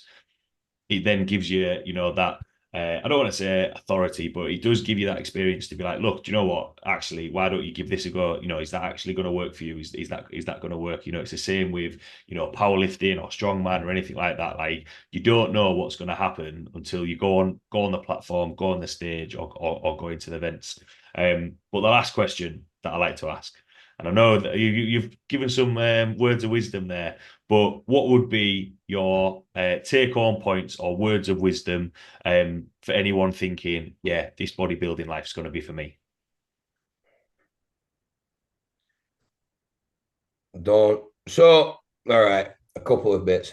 It then gives you, that, I don't want to say authority, but it does give you that experience to be like, look, do you know what? Actually, why don't you give this a go? Is that actually going to work for you? Is that going to work? It's the same with, powerlifting or strongman or anything like that. Like you don't know what's going to happen until you go on the platform, go on the stage, or go into the events. But the last question that I like to ask, and I know that you've given some words of wisdom there, but what would be your take-home points or words of wisdom for anyone thinking, yeah, this bodybuilding life's going to be for me? Don't. So, all right, a couple of bits.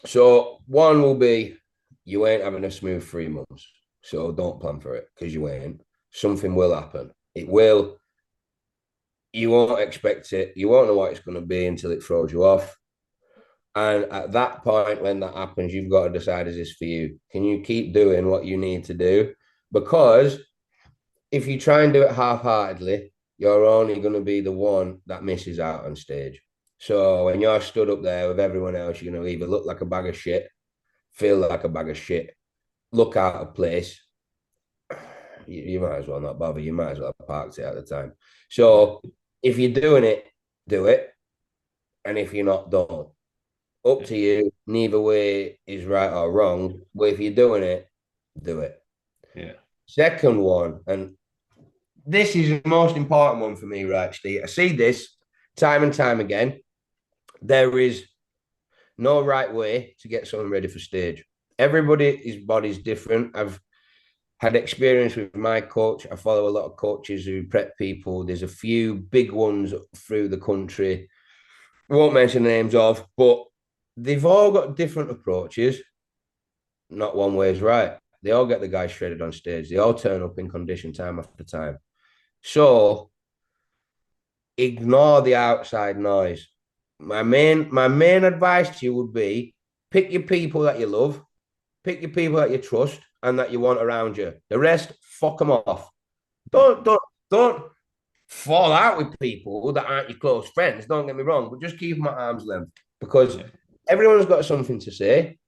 So, one will be you ain't having a smooth 3 months. So, don't plan for it because you ain't. Something will happen. It will. You won't expect it. You won't know what it's going to be until it throws you off. And at that point, when that happens, you've got to decide, is this for you? Can you keep doing what you need to do? Because if you try and do it half-heartedly, you're only going to be the one that misses out on stage. So when you're stood up there with everyone else, you're going to either look like a bag of shit, feel like a bag of shit, look out of place. you might as well not bother. You might as well have parked it at the time. So if you're doing it, do it. And if you're not, don't. Up Yeah. to you. Neither way is right or wrong. But if you're doing it, do it. Yeah. Second one, and this is the most important one for me, right, Steve. I see this time and time again. There is no right way to get someone ready for stage. Everybody's body's different. I've had experience with my coach. I follow a lot of coaches who prep people. There's a few big ones through the country. I won't mention the names of, but they've all got different approaches. Not one way is right. They all get the guys shredded on stage. They all turn up in condition time after time. So ignore the outside noise. My main advice to you would be pick your people that you love, pick your people that you trust and that you want around you. The rest, fuck them off. Yeah. Don't fall out with people that aren't your close friends. Don't get me wrong, but just keep them at arm's length because Yeah. everyone's got something to say.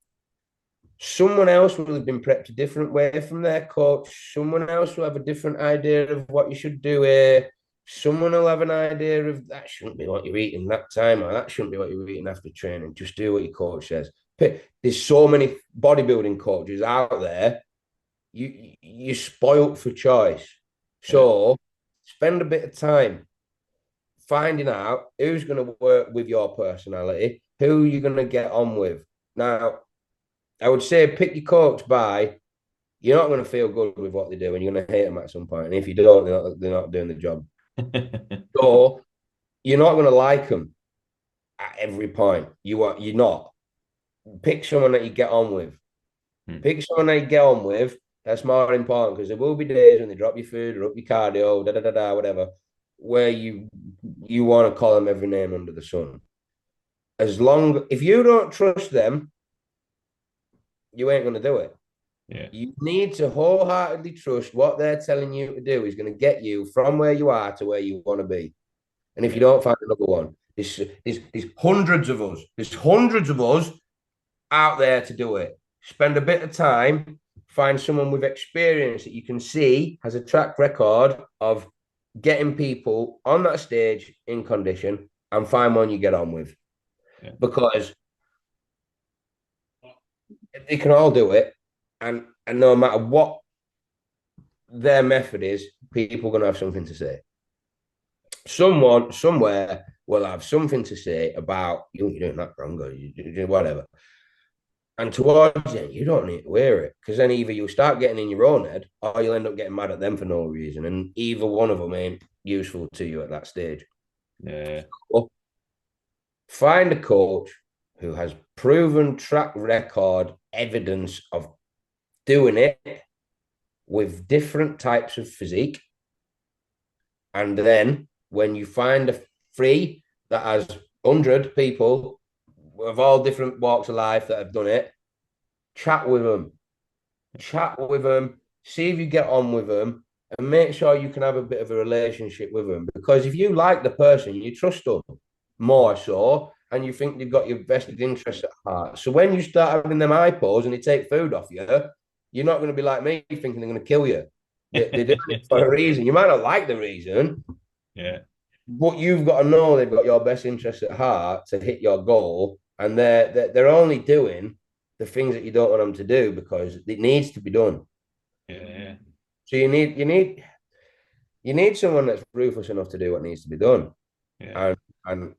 Someone else will have been prepped a different way from their coach. Someone else will have a different idea of what you should do here. Someone will have an idea of that shouldn't be what you're eating that time, or that shouldn't be what you're eating after training. Just do what your coach says. There's so many bodybuilding coaches out there. You're spoilt for choice. Yeah. So spend a bit of time finding out who's going to work with your personality, who you're going to get on with. Now, I would say pick your coach by you're not going to feel good with what they do and you're going to hate them at some point. And if you don't, they're not doing the job. So you're not going to like them at every point. You're not. Pick someone that you get on with. Hmm. Pick someone that you get on with. That's more important because there will be days when they drop your food or up your cardio, whatever, where you want to call them every name under the sun. If you don't trust them, you ain't going to do it. Yeah. You need to wholeheartedly trust what they're telling you to do is going to get you from where you are to where you want to be. And if you Yeah. don't find another one, there's hundreds of us. There's hundreds of us out there to do it. Spend a bit of time, find someone with experience that you can see has a track record of getting people on that stage in condition and find one you get on with. Yeah. Because they can all do it. And no matter what their method is, people are going to have something to say. Someone somewhere will have something to say about you're doing that wrong or you do whatever. And towards it, you don't need to wear it because then either you'll start getting in your own head or you'll end up getting mad at them for no reason. And either one of them ain't useful to you at that stage. Yeah. Well, find a coach who has proven track record evidence of doing it with different types of physique. And then when you find a free that has 100 people of all different walks of life that have done it, chat with them. Chat with them, see if you get on with them, and make sure you can have a bit of a relationship with them. Because if you like the person, you trust them more so, and you think they've got your vested interest at heart. So when you start having them eye pose and they take food off you, you're not going to be like me thinking they're going to kill you. They're doing it for a reason. You might not like the reason, Yeah. but you've got to know they've got your best interest at heart to hit your goal, and they're only doing the things that you don't want them to do because it needs to be done. Yeah. So you need someone that's ruthless enough to do what needs to be done, Yeah. and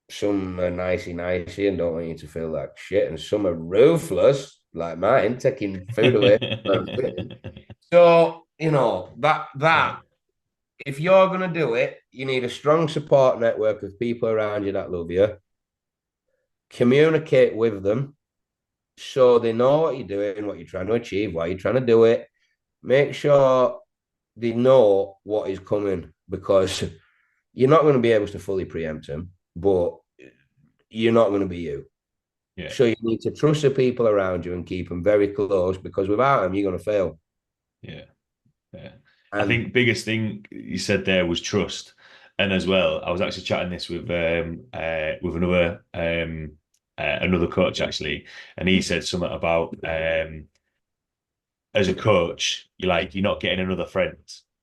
some are nicey and don't want you to feel like shit, and some are ruthless like mine, taking food away. So that if you're gonna do it, you need a strong support network of people around you that love you. Communicate with them so they know what you're doing, what you're trying to achieve, why you're trying to do it. Make sure they know what is coming because you're not going to be able to fully preempt them, but you're not going to be you. Yeah. So you need to trust the people around you and keep them very close because without them, you're going to fail. Yeah. Yeah. I And think biggest thing you said there was trust. And as well, I was actually chatting this with another coach actually, and he said something about as a coach, you're not getting another friend.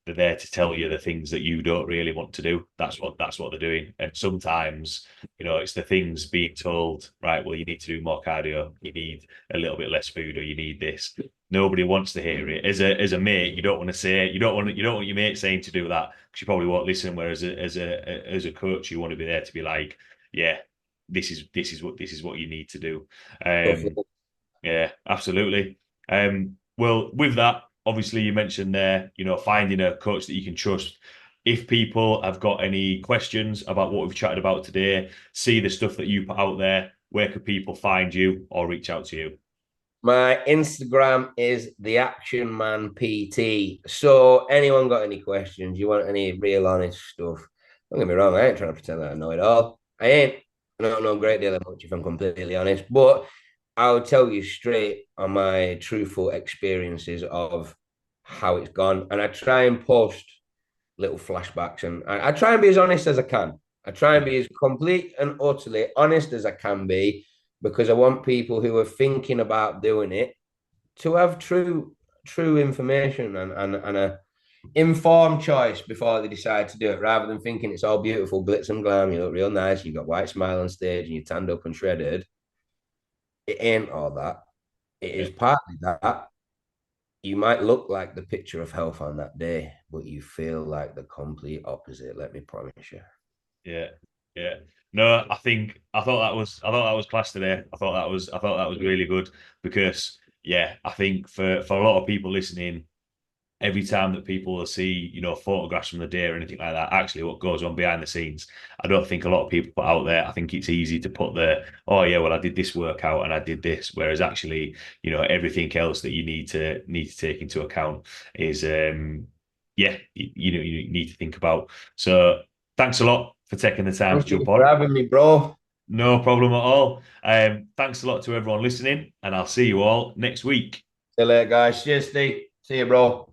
They're there to tell you the things that you don't really want to do. That's what they're doing. And sometimes, it's the things being told, right, well, you need to do more cardio, you need a little bit less food, or you need this. Nobody wants to hear it. As a mate, you don't want to say it. You don't want your mate saying to do that because you probably won't listen. Whereas as a coach, you want to be there to be like, yeah, this is what you need to do. Um, yeah, absolutely. Well, with that, obviously you mentioned there, finding a coach that you can trust. If people have got any questions about what we've chatted about today, see the stuff that you put out there, where could people find you or reach out to you? My Instagram is the Action Man PT. So anyone got any questions? You want any real honest stuff? Don't get me wrong, I ain't trying to pretend that I know it all. I ain't. I don't know a great deal of much if I'm completely honest, but I'll tell you straight on my truthful experiences of how it's gone. And I try and post little flashbacks and I try and be as honest as I can. I try and be as complete and utterly honest as I can be because I want people who are thinking about doing it to have true information and a informed choice before they decide to do it, rather than thinking it's all beautiful, glitz and glam, you look real nice, you've got white smile on stage and you're tanned up and shredded. It ain't all that. It Yeah, is partly that. You might look like the picture of health on that day, but you feel like the complete opposite, let me promise you. yeah, yeah. No, I thought that was class today. I thought that was really good because yeah, I think for a lot of people listening, every time that people will see, photographs from the day or anything like that, actually what goes on behind the scenes, I don't think a lot of people put out there. I think it's easy to put oh yeah, well I did this workout and I did this, whereas actually, everything else that you need to take into account is yeah, you need to think about. So thanks a lot for taking the time to Thank you jump for on. having me, bro. No problem at all. Thanks a lot to everyone listening, and I'll see you all next week. See you later, guys. Cheers, Steve. See you, bro.